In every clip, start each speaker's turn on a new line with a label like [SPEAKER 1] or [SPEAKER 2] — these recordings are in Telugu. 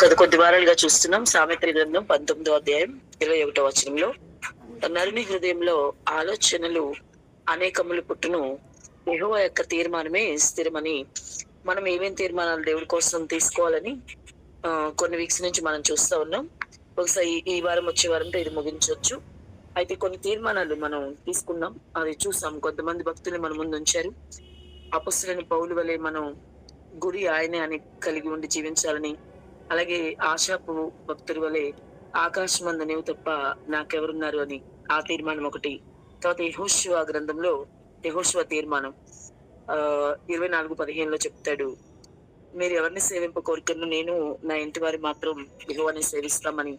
[SPEAKER 1] గత కొద్ది వారాలుగా చూస్తున్నాం సామెతల గ్రంథం 19వ అధ్యాయం 21వ వచనంలో, నరుని హృదయంలో ఆలోచనలు అనేకములు పుట్టును, యెహోవా యొక్క తీర్మానమే స్థిరమని. మనం ఏమేం తీర్మానాలు దేవుడి కోసం తీసుకోవాలని కొన్ని వీక్స్ నుంచి మనం చూస్తా ఉన్నాం. బహుశా ఈ వారం వచ్చే వారంతో ఇది ముగించవచ్చు. అయితే కొన్ని తీర్మానాలు మనం తీసుకున్నాం, అది చూసాం. కొంతమంది భక్తులు మన ముందు ఉంచారు. అపొస్తలుడైన పౌలు వలె మనం గురి ఆయనే అని కలిగి ఉండి జీవించాలని, అలాగే ఆశాపు భక్తుల వలె ఆకాశమందు నీవు తప్ప నాకెవరున్నారు అని ఆ తీర్మానం ఒకటి. తర్వాత యెహోషువ గ్రంథంలో యెహోషువ తీర్మానం 24:15 చెప్తాడు, మీరు ఎవరిని సేవింప కోరికను నేను నా ఇంటి వారి మాత్రం యెహోవాని సేవిస్తామని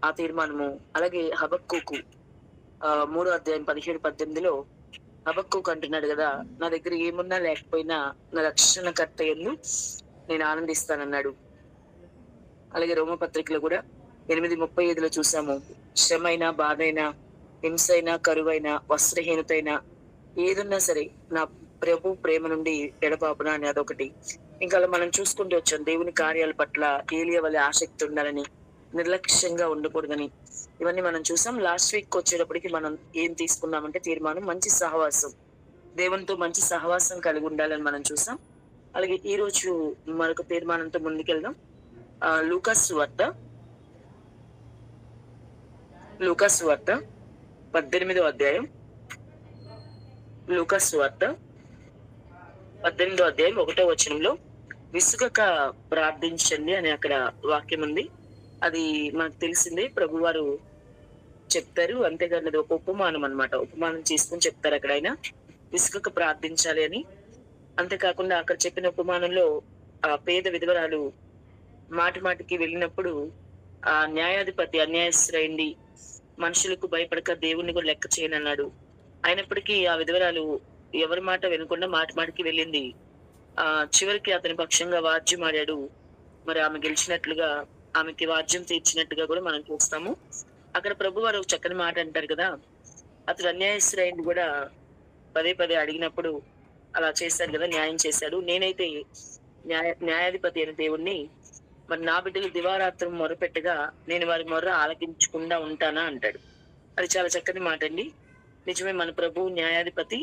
[SPEAKER 1] ఆ తీర్మానము. అలాగే హబక్కూకు 3వ అధ్యాయం 17-18 హబక్కూకు అంటున్నాడు కదా, నా దగ్గర ఏమున్నా లేకపోయినా నా రక్షణకర్త యందు నేను ఆనందిస్తానన్నాడు. అలాగే రోమపత్రికలో కూడా 8:35 చూసాము, శ్రమైనా, బాధైనా, హింసైనా, కరువైనా, వస్త్రహీనతైనా ఏదున్నా సరే నా ప్రభు ప్రేమ నుండి ఎడబాపునా అని అదొకటి. ఇంకా అలా మనం చూసుకుంటూ వచ్చాం. దేవుని కార్యాల పట్ల ఏలియా వలె ఆసక్తి ఉండాలని, నిర్లక్ష్యంగా ఉండకూడదని, ఇవన్నీ మనం చూసాం. లాస్ట్ వీక్ వచ్చేటప్పటికి మనం ఏం తీసుకున్నామంటే తీర్మానం మంచి సహవాసం, దేవునితో మంచి సహవాసం కలిగి ఉండాలని మనం చూసాం. అలాగే ఈ రోజు మరొక తీర్మానంతో ముందుకెళ్దాం. లూకాసు సువార్త 18వ అధ్యాయం, లూకాసు సువార్త 18వ అధ్యాయం 1వ వచనంలో విసుగక ప్రార్థించండి అని అక్కడ వాక్యం ఉంది. అది మనకు తెలిసిందే, ప్రభువారు చెప్తారు. అంతేగాని అది ఒక ఉపమానం అన్నమాట. ఉపమానం చేసుకుని చెప్తారు అక్కడ ఆయన విసుగక ప్రార్థించాలి అని. అంతేకాకుండా అక్కడ చెప్పిన ఉపమానంలో ఆ పేద విధవరాలు మాటి మాటికి వెళ్ళినప్పుడు ఆ న్యాయాధిపతి అన్యాయస్తుడైంది, మనుషులకు భయపడక దేవుణ్ణి కూడా లెక్క చేయనన్నాడు. అయినప్పటికీ ఆ విధవరాలు ఎవరి మాట వినకుండా మాటి మాటికి వెళ్ళింది. చివరికి అతని పక్షంగా వాద్యం ఆడాడు. మరి ఆమె గెలిచినట్లుగా, ఆమెకి వాద్యం తీర్చినట్టుగా కూడా మనం చూస్తాము. అక్కడ ప్రభు వారు ఒక చక్కని మాట అంటారు కదా, అతడు అన్యాయస్తుడైంది కూడా పదే పదే అడిగినప్పుడు అలా చేశారు కదా, న్యాయం చేశాడు. నేనైతే న్యాయాధిపతి అయిన దేవుణ్ణి, మరి నా బిడ్డలు దివారాత్రం మొరపెట్టగా నేను వారి మొర్ర ఆలకించకుండా ఉంటానా అంటాడు. అది చాలా చక్కని మాట అండి. నిజమే, మన ప్రభు న్యాయాధిపతి,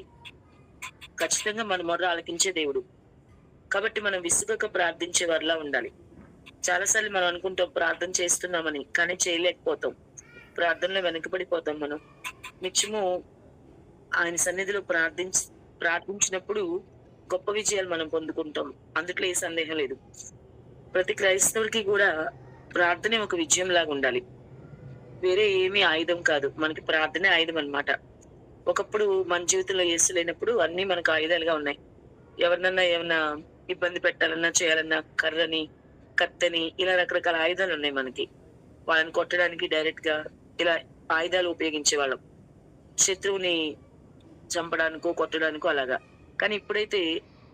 [SPEAKER 1] ఖచ్చితంగా మన మొర్ర ఆలకించే దేవుడు. కాబట్టి మనం విసుగక ప్రార్థించే వారిలా ఉండాలి. చాలాసార్లు మనం అనుకుంటాం ప్రార్థన చేస్తున్నామని, కానీ చేయలేకపోతాం. ప్రార్థనలో వెనకబడిపోతాం మనం. నిత్యము ఆయన సన్నిధిలో ప్రార్థించినప్పుడు గొప్ప విజయాలు మనం పొందుకుంటాం. అందుట్లో ఏ సందేహం లేదు. ప్రతి క్రైస్తవుడికి కూడా ప్రార్థనే ఒక విజయం లాగా ఉండాలి. వేరే ఏమీ ఆయుధం కాదు, మనకి ప్రార్థనే ఆయుధం అన్నమాట. ఒకప్పుడు మన జీవితంలో యేసు లేనప్పుడు అన్ని మనకు ఆయుధాలుగా ఉన్నాయి. ఎవరినన్నా ఏమన్నా ఇబ్బంది పెట్టాలన్నా, చేయాలన్నా కర్రని, కత్తెని, ఇలా రకరకాల ఆయుధాలు ఉన్నాయి మనకి. వాళ్ళని కొట్టడానికి డైరెక్ట్ గా ఇలా ఆయుధాలు ఉపయోగించే వాళ్ళం, శత్రువుని చంపడానికో కొట్టడానికో అలాగా. కానీ ఇప్పుడైతే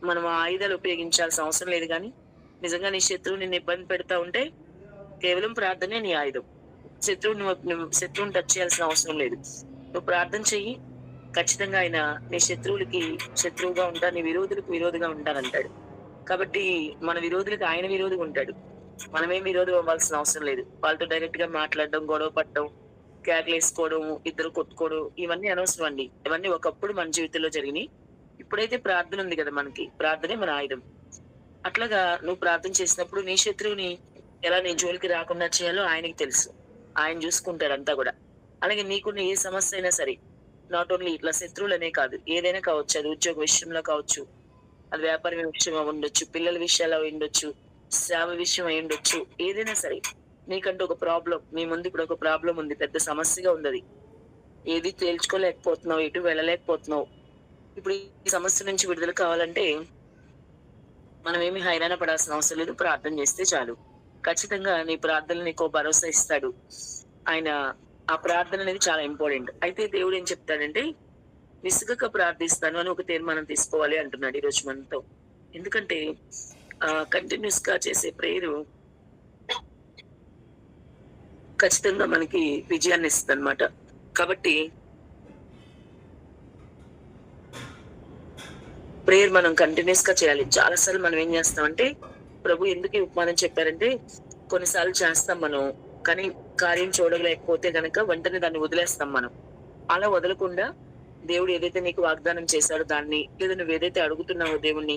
[SPEAKER 1] మనం ఆ ఆయుధాలు ఉపయోగించాల్సిన అవసరం లేదు. కానీ నిజంగా నీ శత్రువు నిన్ను ఇబ్బంది పెడతా ఉంటే కేవలం ప్రార్థనే నీ ఆయుధం. శత్రువుని టచ్ చేయాల్సిన అవసరం లేదు. నువ్వు ప్రార్థన చెయ్యి, ఖచ్చితంగా ఆయన నీ శత్రువులకి శత్రువుగా ఉంటాడు, నీ విరోధులకు విరోధిగా ఉంటానంటాడు. కాబట్టి మన విరోధులకు ఆయన విరోధిగా ఉంటాడు. మనమేం విరోధం అవ్వాల్సిన అవసరం లేదు. వాళ్ళతో డైరెక్ట్ గా మాట్లాడడం, గొడవ పడడం, కేకలేసుకోవడం, ఇద్దరు కొట్టుకోవడం, ఇవన్నీ అనవసరం అండి. ఇవన్నీ ఒకప్పుడు మన జీవితంలో జరిగినాయి. ఇప్పుడైతే ప్రార్థన ఉంది కదా, మనకి ప్రార్థనే మన ఆయుధం. అట్లాగా నువ్వు ప్రార్థన చేసినప్పుడు నీ శత్రువుని ఎలా నీ జోలికి రాకుండా చేయాలో ఆయనకి తెలుసు. ఆయన చూసుకుంటాడు అంతా కూడా. అలాగే నీకున్న ఏ సమస్య అయినా సరే, నాట్ ఓన్లీ ఇట్లా శత్రువులనే కాదు, ఏదైనా కావచ్చు. అది ఉద్యోగ విషయంలో కావచ్చు, అది వ్యాపార విషయం ఉండొచ్చు, పిల్లల విషయాలు ఉండొచ్చు, సేవ విషయం అయి ఉండొచ్చు. ఏదైనా సరే నీకంటూ ఒక ప్రాబ్లం, నీ ముందు ఇప్పుడు ఒక ప్రాబ్లం ఉంది, పెద్ద సమస్యగా ఉంది. అది ఏది తేల్చుకోలేకపోతున్నావు, ఎటు వెళ్ళలేకపోతున్నావు. ఇప్పుడు ఈ సమస్య నుంచి విడుదల కావాలంటే మనం ఏమి హైరాణ పడాల్సిన అవసరం లేదు. ప్రార్థన చేస్తే చాలు. ఖచ్చితంగా నీ ప్రార్థనలు నీకో భరోసా ఇస్తాడు ఆయన. ఆ ప్రార్థన అనేది చాలా ఇంపార్టెంట్. అయితే దేవుడు ఏం చెప్తాడంటే, విసుగక ప్రార్థిస్తాను అని ఒక తీర్మానం తీసుకోవాలి అంటున్నాడు ఈ రోజు మనతో. ఎందుకంటే కంటిన్యూస్ గా చేసే ప్రేయర్ ఖచ్చితంగా మనకి విజయాన్ని ఇస్తుంది అనమాట. కాబట్టి ప్రేయర్ మనం కంటిన్యూస్ గా చేయాలి. చాలా సార్లు మనం ఏం చేస్తామంటే, ప్రభు ఎందుకు ఈ ఉపమానం చెప్పారంటే, కొన్నిసార్లు చేస్తాం మనం, కానీ కార్యం చూడలేకపోతే గనక వెంటనే దాన్ని వదిలేస్తాం మనం. అలా వదలకుండా దేవుడు ఏదైతే నీకు వాగ్దానం చేశాడో దాన్ని, లేదా నువ్వు ఏదైతే అడుగుతున్నావో దేవుణ్ణి,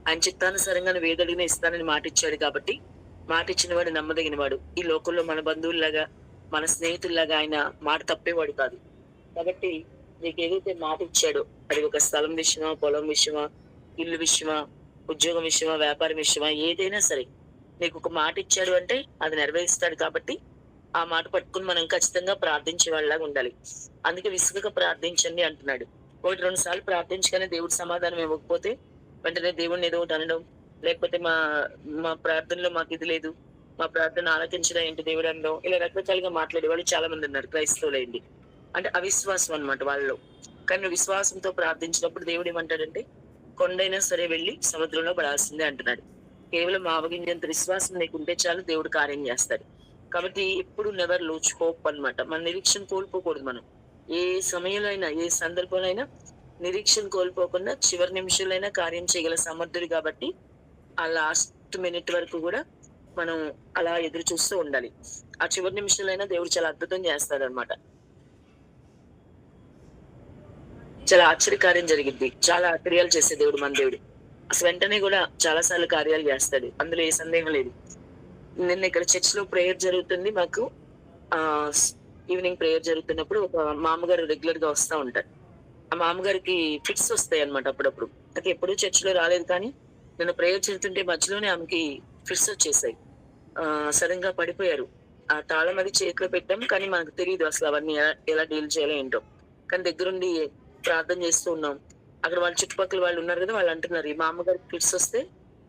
[SPEAKER 1] ఆయన చిత్తానుసారంగా నువ్వు ఏదడిగినా ఇస్తానని మాటిచ్చాడు కాబట్టి, మాటిచ్చిన వాడు నమ్మదగిన వాడు. ఈ లోకంలో మన బంధువుల్లాగా, మన స్నేహితుల్లాగా ఆయన మాట తప్పేవాడు కాదు. కాబట్టి నీకేదైతే మాట ఇచ్చాడో, అది ఒక స్థలం విషయమా, పొలం విషయమా, ఇల్లు విషయమా, ఉద్యోగం విషయమా, వ్యాపారం విషయమా, ఏదైనా సరే నీకు ఒక మాట ఇచ్చాడు అంటే అది నెరవేరుస్తాడు. కాబట్టి ఆ మాట పట్టుకుని మనం ఖచ్చితంగా ప్రార్థించే వాళ్ళలాగా ఉండాలి. అందుకే విసుగక ప్రార్థించండి అంటున్నాడు. 1-2 సార్లు ప్రార్థించగానే దేవుడు సమాధానం ఇవ్వకపోతే వెంటనే దేవుడిని ఏదో ఒకటి అనడం, లేకపోతే మా మా ప్రార్థనలో మాకు ఇది లేదు, మా ప్రార్థన ఆలకించడం ఏంటి దేవుడు అనడం, ఇలా రకరకాలుగా మాట్లాడే వాళ్ళు చాలా మంది ఉన్నారు క్రైస్తవులైంది. అంటే అవిశ్వాసం అన్నమాట వాళ్ళలో. కానీ నువ్వు విశ్వాసంతో ప్రార్థించినప్పుడు దేవుడు ఏమంటాడంటే, కొండైనా సరే వెళ్ళి సముద్రంలో పడాల్సిందే అంటున్నాడు. కేవలం ఆవగింజంత విశ్వాసం నీకుంటే చాలు, దేవుడు కార్యం చేస్తాడు. కాబట్టి ఎప్పుడు నెవర్ లూజ్ హోప్ అన్నమాట. మన నిరీక్షణ కోల్పోకూడదు మనం. ఏ సమయంలో అయినా, ఏ సందర్భంలో అయినా నిరీక్షణ కోల్పోకుండా చివరి నిమిషంలో కార్యం చేయగల సమర్థుడు. కాబట్టి ఆ లాస్ట్ మినిట్ వరకు కూడా మనం అలా ఎదురు చూస్తూ ఉండాలి. ఆ చివరి నిమిషంలో దేవుడు చాలా అద్భుతం చేస్తాడనమాట. చాలా ఆశ్చర్యకార్యం జరిగింది. చాలా ఆశ్చర్యాలు చేసే దేవుడు మన దేవుడు. అసలు వెంటనే కూడా చాలా సార్లు కార్యాలు చేస్తాడు, అందులో ఏ సందేహం లేదు. నిన్న ఇక్కడ చర్చ్ లో ప్రేయర్ జరుగుతుంది మాకు. ఆ ఈవినింగ్ ప్రేయర్ జరుగుతున్నప్పుడు ఒక మామగారు రెగ్యులర్ గా వస్తా ఉంటారు. ఆ మామగారికి ఫిట్స్ వస్తాయి అనమాట అప్పుడప్పుడు. అయితే ఎప్పుడూ చర్చ్ లో రాలేదు, కానీ నిన్న ప్రేయర్ జరుగుతుంటే మధ్యలోనే ఆమెకి ఫిట్స్ వచ్చేసాయి. సడన్ గా పడిపోయారు. ఆ తాళం అది చేతిలో పెట్టాం, కానీ మనకు తెలియదు అసలు అవన్నీ ఎలా డీల్ చేయాలో ఏంటో. కానీ దగ్గరుండి ప్రార్థన చేస్తూ ఉన్నాం. అక్కడ వాళ్ళ చుట్టుపక్కల వాళ్ళు ఉన్నారు కదా, వాళ్ళు అంటున్నారు ఈ మా అమ్మగారికి ఫిట్స్ వస్తే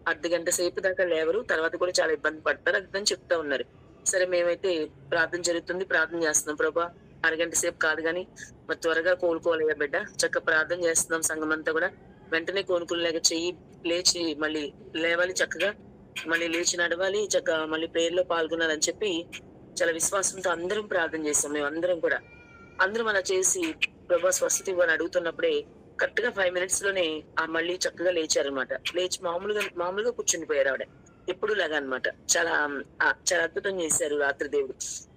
[SPEAKER 1] అర్ధగంట సేపు దాకా లేవరు, తర్వాత కూడా చాలా ఇబ్బంది పడతారు అని చెప్తా ఉన్నారు. సరే మేమైతే ప్రార్థన జరుగుతుంది, ప్రార్థన చేస్తున్నాం. ప్రభా అరగంట సేపు కాదు కానీ మరి త్వరగా కోలుకోలేగా బిడ్డ, చక్కగా ప్రార్థన చేస్తున్నాం సంఘం అంతా కూడా. వెంటనే కోలుకోలేక చెయ్యి లేచి మళ్ళీ లేవాలి, చక్కగా మళ్ళీ లేచి నడవాలి, చక్కగా మళ్ళీ ప్రేయర్ లో పాల్గొనాలని చెప్పి చాలా విశ్వాసంతో అందరం ప్రార్థన చేస్తాం. మేము అందరం కూడా అందరం అలా చేసి ప్రభా స్వస్థత ఇవ్వని అడుగుతున్నప్పుడే కరెక్ట్ గా 5 minutes లోనే ఆ మళ్ళీ చక్కగా లేచారనమాట. లేచి మామూలుగా కూర్చుండిపోయారు ఆవిడ, ఎప్పుడు లాగా అనమాట. చాలా చాలా అద్భుతం చేశారు రాత్రి దేవుడు.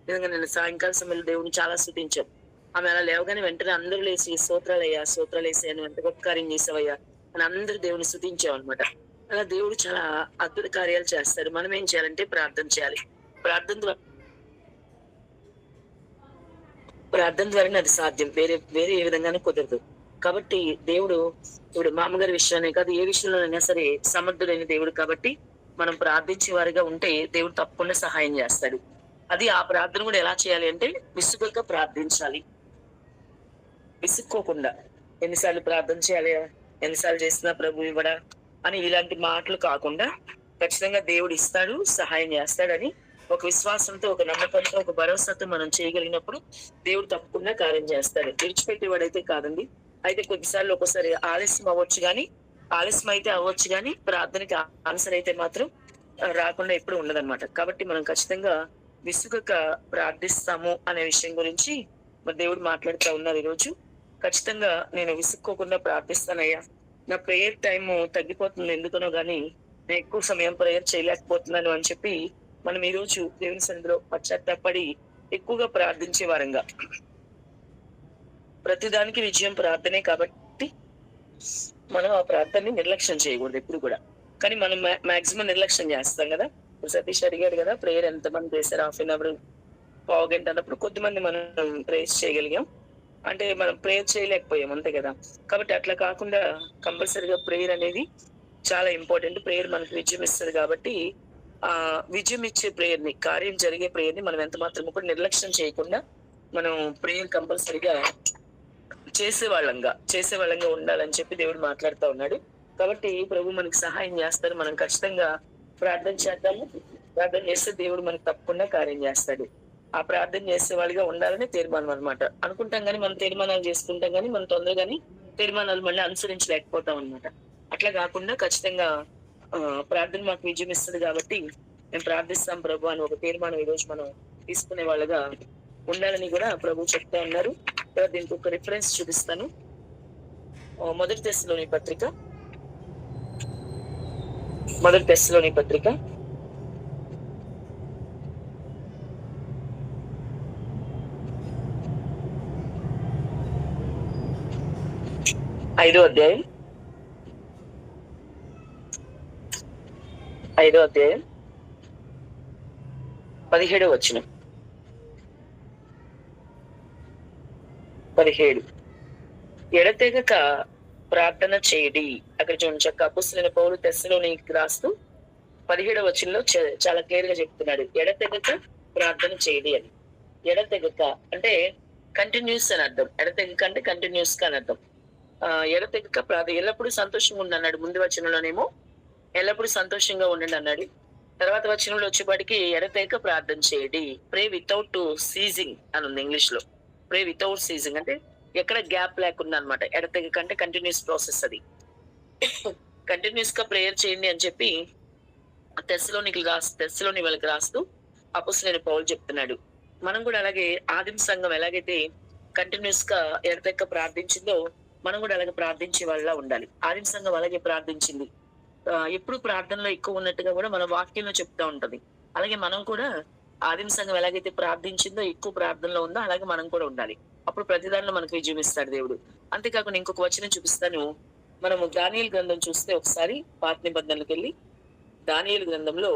[SPEAKER 1] నిజంగా నేను సాయంకాల సమయంలో దేవుడిని చాలా స్తుతించాం. ఆమె అలా లేవగానే వెంటనే అందరూ లేచి స్తోత్రాలయ్యా, స్తోత్రాలు వేసాను, ఎంత గొప్ప కార్యం చేసావయ్యా అని అందరూ దేవుని స్తుతించాం అనమాట. అలా దేవుడు చాలా అద్భుత కార్యాలు చేస్తారు. మనం ఏం చేయాలంటే ప్రార్థన చేయాలి. ప్రార్థన ద్వారానే అది సాధ్యం, వేరే వేరే ఏ విధంగానే కుదరదు. కాబట్టి దేవుడు ఇప్పుడు మామగారి విషయాన్ని కాదు, ఏ విషయంలోనైనా సరే సమర్థుడైన దేవుడు. కాబట్టి మనం ప్రార్థించే వారిగా ఉంటే దేవుడు తప్పకుండా సహాయం చేస్తాడు. అది ఆ ప్రార్థన కూడా ఎలా చేయాలి అంటే విసుగక ప్రార్థించాలి, విసుక్కోకుండా. ఎన్నిసార్లు ప్రార్థన చేయాలి, ఎన్నిసార్లు చేసినా ప్రభు ఇవ్వడా అని ఇలాంటి మాటలు కాకుండా ఖచ్చితంగా దేవుడు ఇస్తాడు, సహాయం చేస్తాడని ఒక విశ్వాసంతో, ఒక నమ్మకంతో, ఒక భరోసాతో మనం చేయగలిగినప్పుడు దేవుడు తప్పకుండా కార్యం చేస్తాడు. విడిచిపెట్టేవాడైతే కాదండి. అయితే కొద్దిసార్లు ఒక్కోసారి ఆలస్యం అవ్వచ్చు కానీ ప్రార్థనకి ఆన్సర్ అయితే మాత్రం రాకుండా ఎప్పుడు ఉండదన్నమాట. కాబట్టి మనం ఖచ్చితంగా విసుగక ప్రార్థిస్తాము అనే విషయం గురించి మరి దేవుడు మాట్లాడుతూ ఉన్నారు ఈరోజు. ఖచ్చితంగా నేను విసుక్కోకుండా ప్రార్థిస్తానయ్యా, నా ప్రేయర్ టైం తగ్గిపోతుంది ఎందుకనో గానీ నేను ఎక్కువ సమయం ప్రేయర్ చేయలేకపోతున్నాను అని చెప్పి మనం ఈ రోజు దేవుని సన్నిధిలో పశ్చాత్తాపడి ఎక్కువగా ప్రార్థించే వారంగా, ప్రతిదానికి విజయం ప్రార్థనే కాబట్టి మనం ఆ ప్రార్థనని నిర్లక్ష్యం చేయకూడదు ఎప్పుడు కూడా. కానీ మనం మాక్సిమం నిర్లక్ష్యం చేస్తాం కదా. సతీష్ అడిగాడు కదా ప్రేయర్ ఎంతమంది చేశారు, 1/2 hour, పావు గంట అన్నప్పుడు కొద్దిమంది మనం ప్రేయర్ చేయగలిగాం, అంటే మనం ప్రేయర్ చేయలేకపోయాం అంతే కదా. కాబట్టి అట్లా కాకుండా కంపల్సరీగా ప్రేయర్ అనేది చాలా ఇంపార్టెంట్. ప్రేయర్ మనకు విజయం ఇస్తుంది. కాబట్టి ఆ విజయం ఇచ్చే ప్రేయర్ ని, కార్యం జరిగే ప్రేయర్ ని మనం ఎంత మాత్రం కూడా నిర్లక్ష్యం చేయకుండా మనం ప్రేయర్ కంపల్సరీగా చేసేవాళ్ళంగా ఉండాలని చెప్పి దేవుడు మాట్లాడుతూ ఉన్నాడు. కాబట్టి ప్రభు మనకి సహాయం చేస్తారు. మనం ఖచ్చితంగా ప్రార్థన చేద్దాము. ప్రార్థన చేస్తే దేవుడు మనకు తప్పకుండా కార్యం చేస్తాడు. ఆ ప్రార్థన చేసే వాళ్ళుగా ఉండాలని తీర్మానం అనమాట. అనుకుంటాం కానీ మనం తీర్మానాలు చేసుకుంటాం కానీ మనం తొందరగానే తీర్మానాలు మళ్ళీ అనుసరించలేకపోతాం అనమాట. అట్లా కాకుండా ఖచ్చితంగా ప్రార్థన మాకు విజయం ఇస్తుంది కాబట్టి మేము ప్రార్థిస్తాం ప్రభు అని ఒక తీర్మానం ఈ రోజు మనం తీసుకునే వాళ్ళగా ఉండాలని కూడా ప్రభు చెప్తా ఉన్నారు. దీనికి ఒక రిఫరెన్స్ చూపిస్తాను. మొదటి దశలోని పత్రిక 1 ఐదో అధ్యాయం 17 17 ఎడతెగక ప్రార్థన చేయడి. అక్కడ చూడండి చక్క అపొస్తలుడైన పౌలు తెస్సలోనికీయులకు రాస్తూ 17 చాలా క్లియర్ గా చెప్తున్నాడు, ఎడతెగక ప్రార్థన చేయడి అని. ఎడతెగక అంటే కంటిన్యూస్ అని అర్థం. ఎడతెగక అంటే కంటిన్యూస్ గా అని అర్థం. ఎడతెగక ప్రార్థన, ఎల్లప్పుడూ సంతోషంగా ఉండి అన్నాడు. ముందు వచనంలోనేమో ఎల్లప్పుడూ సంతోషంగా ఉండండి అన్నాడు. తర్వాత వచనంలో వచ్చేపాటికి ఎడతెగక ప్రార్థన చేయడి. ప్రే వితౌట్ సీజింగ్ అని ఉంది ఇంగ్లీష్ లో. ప్రే వితౌట్ సీజింగ్ అంటే ఎక్కడ గ్యాప్ లేకుండా అనమాట. ఎడతెగక అంటే కంటిన్యూస్ ప్రాసెస్. అది కంటిన్యూస్ గా ప్రేయర్ చేయండి అని చెప్పి తెస్సలోని వాళ్ళకి రాస్తూ అపొస్తలుడైన పౌలు చెప్తున్నాడు. మనం కూడా అలాగే ఆదిమ సంఘం ఎలాగైతే కంటిన్యూస్ గా ఎడతెగక ప్రార్థించిందో మనం కూడా అలాగే ప్రార్థించే వాళ్ళ ఉండాలి. ఆదిమ సంఘం అలాగే ప్రార్థించింది. ఎప్పుడు ప్రార్థనలో ఎక్కువ ఉన్నట్టుగా కూడా మన వాక్యంలో చెప్తా ఉంటది. అలాగే మనం కూడా ఆదిమ సంఘం ఎలాగైతే ప్రార్థించిందో, ఎక్కువ ప్రార్థనలో ఉందో అలాగే మనం కూడా ఉండాలి. అప్పుడు ప్రతి దానిలో మనకు విజయం ఇస్తాడు దేవుడు. అంతేకాకుండా ఇంకొక వచనం చూపిస్తాను. మనము దానియేలు గ్రంథం చూస్తే ఒకసారి పాత నిబంధనలకు వెళ్ళి దానియేలు గ్రంథంలో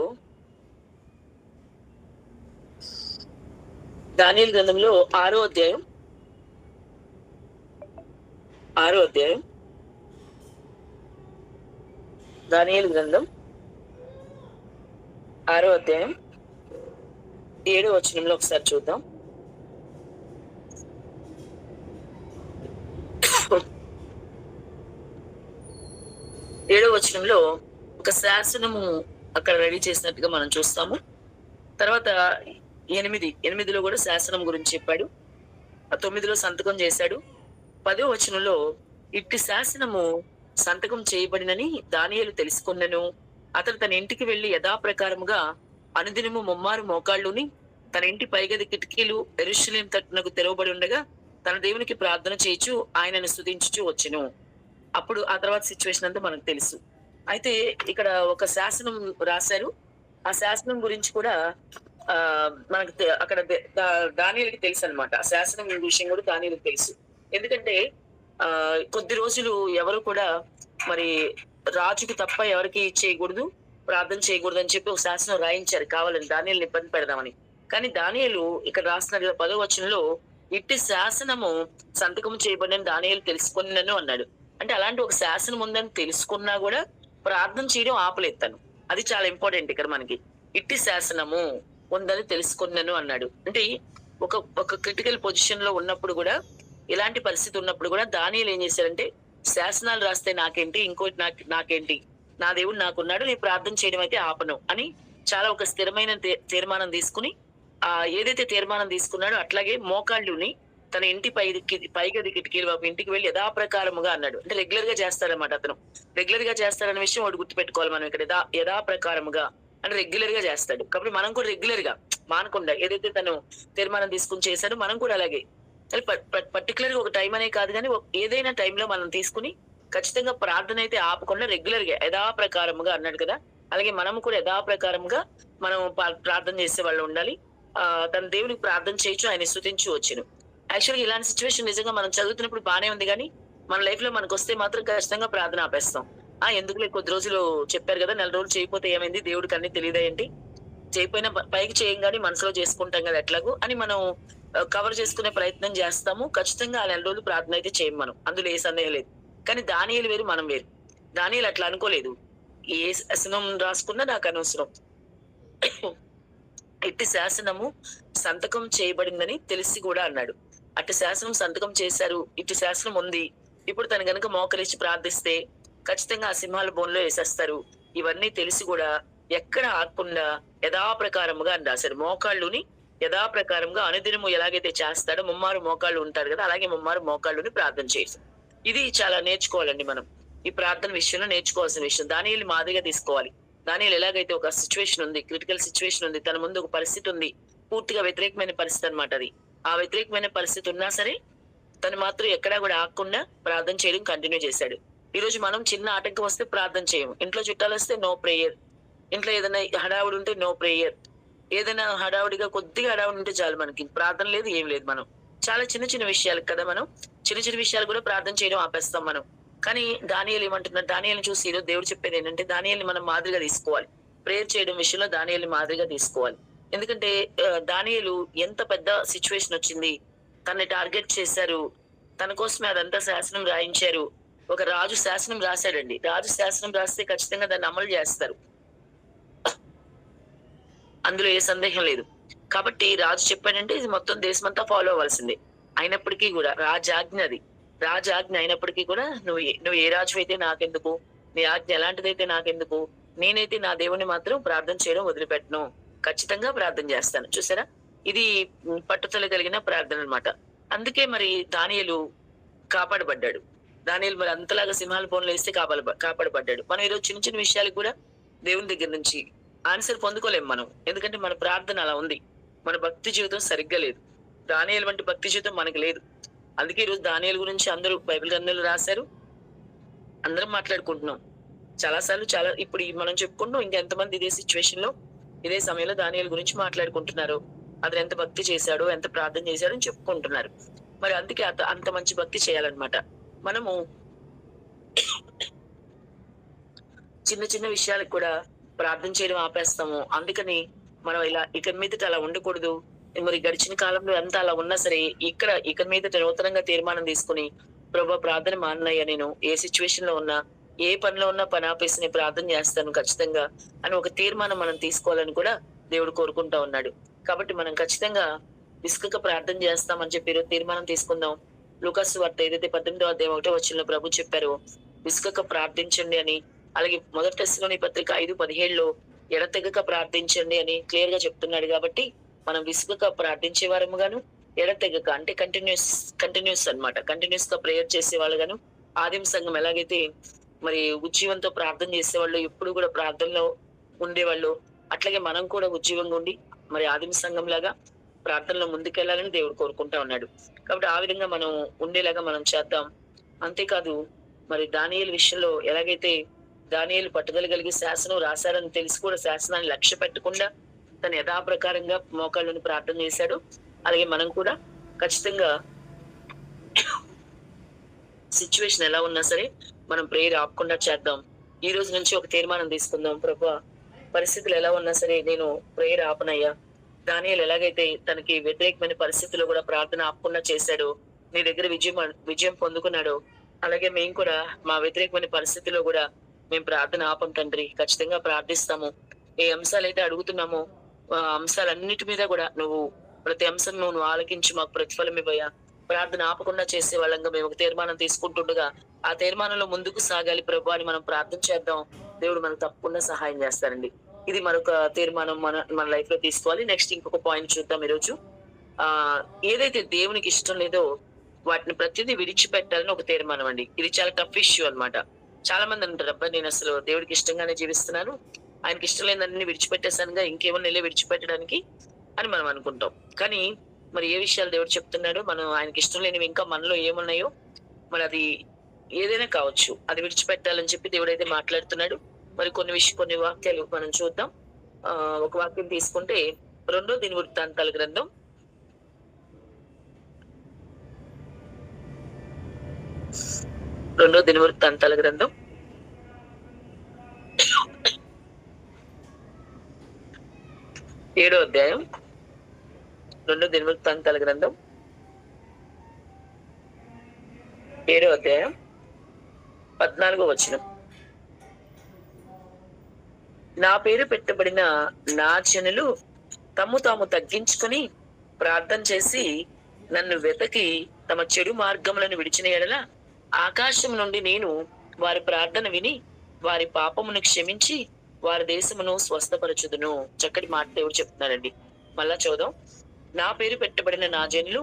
[SPEAKER 1] 6వ అధ్యాయం దానియేలు గ్రంథం 6వ అధ్యాయం 7వ వచనంలో ఒకసారి చూద్దాం. 7వ వచనంలో ఒక శాసనము అక్కడ రెడీ చేసినట్టుగా మనం చూస్తాము. తర్వాత 8లో కూడా శాసనం గురించి చెప్పాడు. 9లో సంతకం చేశాడు. 10వ వచనంలో ఇట్టి శాసనము సంతకం చేయబడినని దానియేలు తెలుసుకున్నను. అతడు తన ఇంటికి వెళ్లి యథాప్రకారముగా అనుదినము ముమ్మారు మోకాళ్ళుని తన ఇంటి పైగది కిటికీలు యెరూషలేము తట్టునకు తెరవబడి ఉండగా తన దేవునికి ప్రార్థన చేయుచు ఆయనను స్తుతించుచు వచ్చెను. అప్పుడు ఆ తర్వాత సిచ్యువేషన్ అంతా మనకు తెలుసు. అయితే ఇక్కడ ఒక శాసనం రాశారు. ఆ శాసనం గురించి కూడా మనకు అక్కడ దానియేలుకి తెలుసు అనమాట. ఆ శాసనం విషయం కూడా దానియేలుకి తెలుసు. ఎందుకంటే కొద్ది రోజులు ఎవరు కూడా మరి రాజుకి తప్ప ఎవరికి చేయకూడదు, ప్రార్థన చేయకూడదు అని చెప్పి ఒక శాసనం రాయించారు కావాలని దానియేలుని ఇబ్బంది పెడదామని. కానీ దానియేలు ఇక్కడ రాసిన 10వ వచనంలో ఇట్టి శాసనము సంతకం చేయబడిన దానియేలు తెలుసుకున్నాను అన్నాడు. అంటే అలాంటి ఒక శాసనం ఉందని తెలుసుకున్నా కూడా ప్రార్థన చేయడం ఆపలేదు తను. అది చాలా ఇంపార్టెంట్ ఇక్కడ మనకి. ఇట్టి శాసనము ఉందని తెలుసుకున్నాను అన్నాడు. అంటే ఒక క్రిటికల్ పొజిషన్ లో ఉన్నప్పుడు కూడా, ఇలాంటి పరిస్థితి ఉన్నప్పుడు కూడా దానియేలు ఏం చేశారంటే, శాసనాలు రాస్తే నాకేంటి, ఇంకోటి నాకేంటి, నా దేవుడు నాకున్నాడు, నేను ప్రార్థన చేయడం అయితే ఆపను అని చాలా ఒక స్థిరమైన తీర్మానం తీసుకుని ఏదైతే తీర్మానం తీసుకున్నాడో అట్లాగే మోకాళ్ళుని తన ఇంటి పైగది కిటికీలు ఇంటికి వెళ్ళి యథాప్రకారముగా అన్నాడు. అంటే రెగ్యులర్ గా చేస్తారన్నమాట. అతను రెగ్యులర్ గా చేస్తాడన్న విషయం వాడు గుర్తుపెట్టుకోవాలి మనం ఇక్కడ. యథాప్రకారముగా అంటే రెగ్యులర్ గా చేస్తాడు. కాబట్టి మనం కూడా రెగ్యులర్ గా మానకుండా ఏదైతే తను తీర్మానం తీసుకుని చేశాడో మనం కూడా అలాగే పర్టికులర్ గా ఒక టైం అనే కాదు, కానీ ఏదైనా టైంలో మనం తీసుకుని ఖచ్చితంగా ప్రార్థన అయితే ఆపకుండా రెగ్యులర్ గా యథాప్రకారముగా అన్నాడు కదా. అలాగే మనం కూడా యథాప్రకారంగా మనం ప్రార్థన చేసే వాళ్ళు ఉండాలి. తన దేవునికి ప్రార్థన చేయొచ్చు, ఆయన స్తుతించు వచ్చును. యాక్చువల్గా ఇలాంటి సిచ్యువేషన్ నిజంగా మనం చదువుతున్నప్పుడు బానే ఉంది, కానీ మన లైఫ్ లో మనకు వస్తే మాత్రం ఖచ్చితంగా ప్రార్థన ఆపేస్తాం. ఎందుకులే కొద్ది రోజులు చెప్పారు కదా, 4 రోజులు చేయకపోతే ఏమైంది, దేవుడికి అన్ని తెలియదా ఏంటి, చేయకపోయినా పైకి చేయంగానే మనసులో చేసుకుంటాం కదా ఎట్లాగూ అని మనం కవర్ చేసుకునే ప్రయత్నం చేస్తాము. ఖచ్చితంగా ఆ 4 రోజులు ప్రార్థన అయితే చేయం మనం, అందులో ఏ సందేహం లేదు. కానీ దానియేలు వేరు, మనం వేరు. దానియేలు అట్లా అనుకోలేదు. ఏ శాసనం రాసుకున్నా నాకు అనవసరం, ఇట్టి శాసనము సంతకం చేయబడిందని తెలిసి కూడా అన్నాడు. అట్టి శాసనం సంతకం చేశారు, ఇట్టి శాసనం ఉంది. ఇప్పుడు తను గనుక మోకరించి ప్రార్థిస్తే ఖచ్చితంగా ఆ సింహాల బోన్లో వేసేస్తారు. ఇవన్నీ తెలిసి కూడా ఎక్కడ ఆకుండా యథాప్రకారముగా అని రాశారు. మోకాళ్ళుని యథాప్రకారంగా అనుదినము ఎలాగైతే చేస్తాడో, ముమ్మారు మోకాళ్ళు ఉంటారు కదా, అలాగే ముమ్మారు మోకాళ్ళుని ప్రార్థన చేశారు. ఇది చాలా నేర్చుకోవాలండి మనం. ఈ ప్రార్థన విషయంలో నేర్చుకోవాల్సిన విషయం. దానియేలు మాదిరిగా తీసుకోవాలి. దానియేలు ఎలాగైతే ఒక సిచ్యువేషన్ ఉంది, క్రిటికల్ సిచ్యువేషన్ ఉంది, తన ముందు ఒక పరిస్థితి ఉంది, పూర్తిగా వ్యతిరేకమైన పరిస్థితి అనమాట అది. ఆ వ్యతిరేకమైన పరిస్థితి ఉన్నా సరే తను మాత్రం ఎక్కడా కూడా ఆగకుండా ప్రార్థన చేయడం కంటిన్యూ చేశాడు. ఈ రోజు మనం చిన్న ఆటంకం వస్తే ప్రార్థన చేయము. ఇంట్లో చుట్టాలు వస్తే నో ప్రేయర్, ఇంట్లో ఏదైనా హడావుడి ఉంటే నో ప్రేయర్. ఏదైనా హడావుడిగా కొద్దిగా హడావుడి ఉంటే చాలు, మనకి ప్రార్థన లేదు, ఏం లేదు. మనం చాలా చిన్న చిన్న విషయాలు కదా, మనం చిన్న చిన్న విషయాలు కూడా ప్రార్థన చేయడం ఆపేస్తాం మనం. కానీ దానియేలు ఏమంటున్నాడు, దానియేలుని చూసి ఈరోజు దేవుడు చెప్పేది ఏంటంటే, దానియేలుని మనం మాదిరిగా తీసుకోవాలి. ప్రేయర్ చేయడం విషయంలో దానియేలుని మాదిరిగా తీసుకోవాలి. ఎందుకంటే దానియేలు ఎంత పెద్ద సిచ్యువేషన్ వచ్చింది, తనని టార్గెట్ చేశారు, తన కోసమే అదంతా శాసనం రాయించారు. ఒక రాజు శాసనం రాశాడండి. రాజు శాసనం రాస్తే ఖచ్చితంగా దాన్ని అమలు చేస్తారు. అందులో ఏ సందేహం లేదు. కాబట్టి రాజు చెప్పాడంటే ఇది మొత్తం దేశమంతా ఫాలో అవ్వాల్సిందే. అయినప్పటికీ కూడా రాజాజ్ఞ అది. రాజాజ్ఞ అయినప్పటికీ కూడా నువ్వు ఏ రాజువైతే నాకెందుకు? నీ ఆజ్ఞ ఎలాంటిదైతే నాకెందుకు? నేనైతే నా దేవుడిని మాత్రం ప్రార్థన చేయడం వదిలిపెట్టను. ఖచ్చితంగా ప్రార్థన చేస్తాను. చూసారా? ఇది పట్టుదల కలిగిన ప్రార్థన అన్నమాట. అందుకే మరి దానియేలు కాపాడబడ్డాడు. దానియేలు మరి అంతలాగా సింహాల బోన్లో వేస్తే కాపాడబడ్డాడు. మనం ఈరోజు చిన్న చిన్న విషయాలకు కూడా దేవుని దగ్గర నుంచి ఆన్సర్ పొందుకోలేం మనం. ఎందుకంటే మన ప్రార్థన అలా ఉంది. మన భక్తి జీవితం సరిగ్గా లేదు. దానియేలు వంటి భక్తి జీవితం మనకి లేదు. అందుకే ఈరోజు దానియేలు గురించి అందరూ బైబిల్ గ్రంథాలు రాశారు. అందరం మాట్లాడుకుంటున్నాం. చాలా ఇప్పుడు మనం చెప్పుకుంటున్నాం. ఇంకెంతమంది ఇదే సిచ్యువేషన్ లో ఇదే సమయంలో దానియేలు గురించి మాట్లాడుకుంటున్నారు. అతను ఎంత భక్తి చేశాడో, ఎంత ప్రార్థన చేశాడో అని చెప్పుకుంటున్నారు. మరి అందుకే అంత మంచి భక్తి చేయాలన్నమాట. మనము చిన్న చిన్న విషయాలకు కూడా ప్రార్థన చేయడం ఆపేస్తాము. అందుకని మనం ఇక మీదట అలా ఉండకూడదు. మరి గడిచిన కాలంలో ఎంత అలా ఉన్నా సరే ఇక మీదట నూతనంగా తీర్మానం తీసుకుని, ప్రభువా ప్రార్థన మానయ్యా, నేను ఏ సిచ్యువేషన్ లో ఉన్నా, ఏ పనిలో ఉన్నా పని ఆపేసి నేను ప్రార్థన చేస్తాను ఖచ్చితంగా అని ఒక తీర్మానం మనం తీసుకోవాలని కూడా దేవుడు కోరుకుంటా ఉన్నాడు. కాబట్టి మనం ఖచ్చితంగా విసుకక ప్రార్థన చేస్తామని చెప్పి ఈరోజు తీర్మానం తీసుకుందాం. లూకాసు వార్త ఏదైతే 18వ అధ్యాయం 1వ వచనంలో ప్రభు చెప్పారో విసుకక ప్రార్థించండి అని, అలాగే మొదటి తెస్సలోని పత్రిక 5:17లో ఎడతెగక ప్రార్థించండి అని క్లియర్ గా చెప్తున్నాడు. కాబట్టి మనం విసుగక ప్రార్థించే వారముగాను, ఎడతెగక అంటే కంటిన్యూస్ అన్నమాట. కంటిన్యూస్ గా ప్రేయర్ చేసే వాళ్ళుగాను, ఆదిమ సంఘం ఎలాగైతే మరి ఉజ్జీవంతో ప్రార్థన చేసేవాళ్ళు, ఎప్పుడు కూడా ప్రార్థనలో ఉండేవాళ్ళు, అట్లాగే మనం కూడా ఉజ్జీవంగా ఉండి మరి ఆదిమ సంఘం లాగా ప్రార్థనలో ముందుకెళ్లాలని దేవుడు కోరుకుంటా ఉన్నాడు. కాబట్టి ఆ విధంగా మనం ఉండేలాగా మనం చేద్దాం. అంతేకాదు మరి దానియేలు విషయంలో ఎలాగైతే దానియేలు పట్టుదల కలిగి శాసనం రాశారని తెలిసి కూడా శాసనాన్ని లక్ష్య పెట్టకుండా తన యథాప్రకారంగా మోకాళ్ళని ప్రార్థన చేశాడు. అలాగే మనం కూడా ఖచ్చితంగా సిచ్యువేషన్ ఎలా ఉన్నా సరే మనం ప్రేయర్ ఆపకుండా చేద్దాం. ఈ రోజు నుంచి ఒక తీర్మానం తీసుకుందాం. ప్రభువా పరిస్థితులు ఎలా ఉన్నా సరే నేను ప్రేయర్ ఆపనయ్యా. దానియేలు ఎలాగైతే తనకి వ్యతిరేకమైన పరిస్థితుల్లో కూడా ప్రార్థన ఆపకుండా చేశాడో, నీ దగ్గర విజయం పొందుకున్నాడో, అలాగే మేము కూడా మా వ్యతిరేకమైన పరిస్థితుల్లో కూడా మేము ప్రార్థన ఆపం తండ్రి. ఖచ్చితంగా ప్రార్థిస్తాము. ఏ అంశాలైతే అడుగుతున్నామో ఆ అంశాలన్నిటి మీద కూడా నువ్వు ప్రతి అంశం నువ్వు ఆలకించి మాకు ప్రతిఫలం ఇవ్వయా. ప్రార్థన ఆపకుండా చేసే వాళ్ళంగా మేము ఒక తీర్మానం తీసుకుంటుండగా ఆ తీర్మానంలో ముందుకు సాగాలి ప్రభు అని మనం ప్రార్థన చేద్దాం. దేవుడు మనకు తప్పకుండా సహాయం చేస్తారండి. ఇది మరొక తీర్మానం మన లైఫ్ లో తీసుకోవాలి. నెక్స్ట్ ఇంకొక పాయింట్ చూద్దాం ఈరోజు. ఏదైతే దేవునికి ఇష్టం లేదో వాటిని ప్రతిదీ విడిచిపెట్టాలని ఒక తీర్మానం అండి. ఇది చాలా టఫ్ ఇష్యూ అన్నమాట. చాలా మంది అంటారు, అబ్బా నేను అసలు దేవుడికి ఇష్టంగానే జీవిస్తున్నాను, ఆయనకి ఇష్టం లేదని విడిచిపెట్టేశానుగా, ఇంకేమన్నా విడిచిపెట్టడానికి అని మనం అనుకుంటాం. కానీ మరి ఏ విషయాలు దేవుడు చెప్తున్నాడో, మనం ఆయనకి ఇష్టం లేనివి ఇంకా మనలో ఏమున్నాయో, మరి అది ఏదైనా కావచ్చు, అది విడిచిపెట్టాలని చెప్పి దేవుడు అయితే మాట్లాడుతున్నాడు. మరి కొన్ని వాక్యాలు మనం చూద్దాం. ఒక వాక్యం తీసుకుంటే 2వ దినవృత్తాంతాల గ్రంథం 2వ దినవృత్తాంతాల గ్రంథం 7వ అధ్యాయం 2వ దినవృత్తాంతాల గ్రంథం 7వ అధ్యాయం 14వ వచనం. నా పేరు పెట్టబడిన నా జనులు తాము తగ్గించుకొని ప్రార్థన చేసి నన్ను వెతకి తమ చెడు మార్గములను విడిచిన ఎడల ఆకాశం నుండి నేను వారి ప్రార్థన విని వారి పాపమును క్షమించి వారి దేశమును స్వస్థపరచుదును. చక్కటి మాట దేవుడు చెప్తున్నారండి. మళ్ళా చూద్దాం. నా పేరు పెట్టబడిన నా జనులు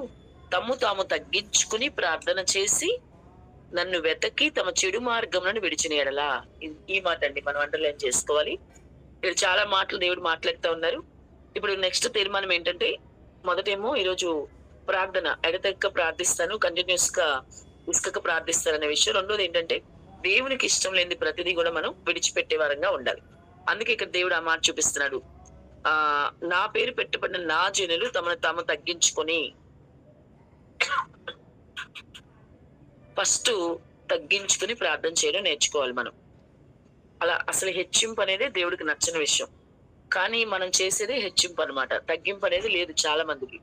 [SPEAKER 1] తాము తగ్గించుకుని ప్రార్థన చేసి నన్ను వెతకి తమ చెడు మార్గములను విడిచిన ఎడలా. ఈ మాట అండి మనం అండర్లైన్ చేసుకోవాలి. ఇక్కడ చాలా మాటలు దేవుడు మాట్లాడుతూ ఉన్నారు. ఇప్పుడు నెక్స్ట్ తీర్మానం ఏంటంటే, మొదటేమో ఈరోజు ప్రార్థన ఎడతెక్క ప్రార్థిస్తాను, కంటిన్యూస్ గా ఇసుకక ప్రార్థిస్తాను అనే విషయం. రెండోది ఏంటంటే, దేవునికి ఇష్టం లేని ప్రతిదీ కూడా మనం విడిచిపెట్టే వారంగా ఉండాలి. అందుకే ఇక్కడ దేవుడు ఆ మాట చూపిస్తున్నాడు. నా పేరు పెట్టబడిన నా జనులు తాము తగ్గించుకొని, ఫస్ట్ తగ్గించుకుని ప్రార్థన చేయడం నేర్చుకోవాలి మనం. అలా అసలు హెచ్చింపు అనేది దేవుడికి నచ్చని విషయం. కానీ మనం చేసేదే హెచ్చింపు అన్నమాట. తగ్గింపు అనేది లేదు చాలా మందికి.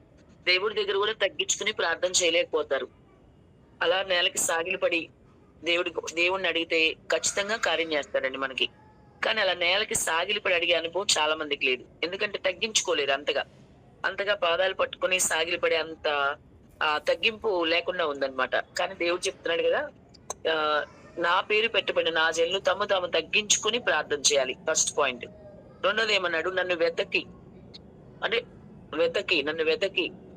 [SPEAKER 1] దేవుడి దగ్గర కూడా తగ్గించుకుని ప్రార్థన చేయలేకపోతారు. అలా నేలకి సాగిలపడి దేవుడిని అడిగితే ఖచ్చితంగా కార్యం చేస్తాడండి మనకి. కానీ అలా నేలకి సాగిలపడి అడిగే అనుభవం చాలా మందికి లేదు. ఎందుకంటే తగ్గించుకోలేరు అంతగా. అంతగా పాదాలు పట్టుకొని సాగిలపడే అంత తగ్గింపు లేకుండా ఉందన్నమాట. కానీ దేవుడు చెప్తున్నాడు కదా, నా పేరు పెట్టబడిన నా జనులు తమ తాము తగ్గించుకుని ప్రార్థన చేయాలి. First point. రెండోది ఏమన్నాడు, నన్ను వెతకి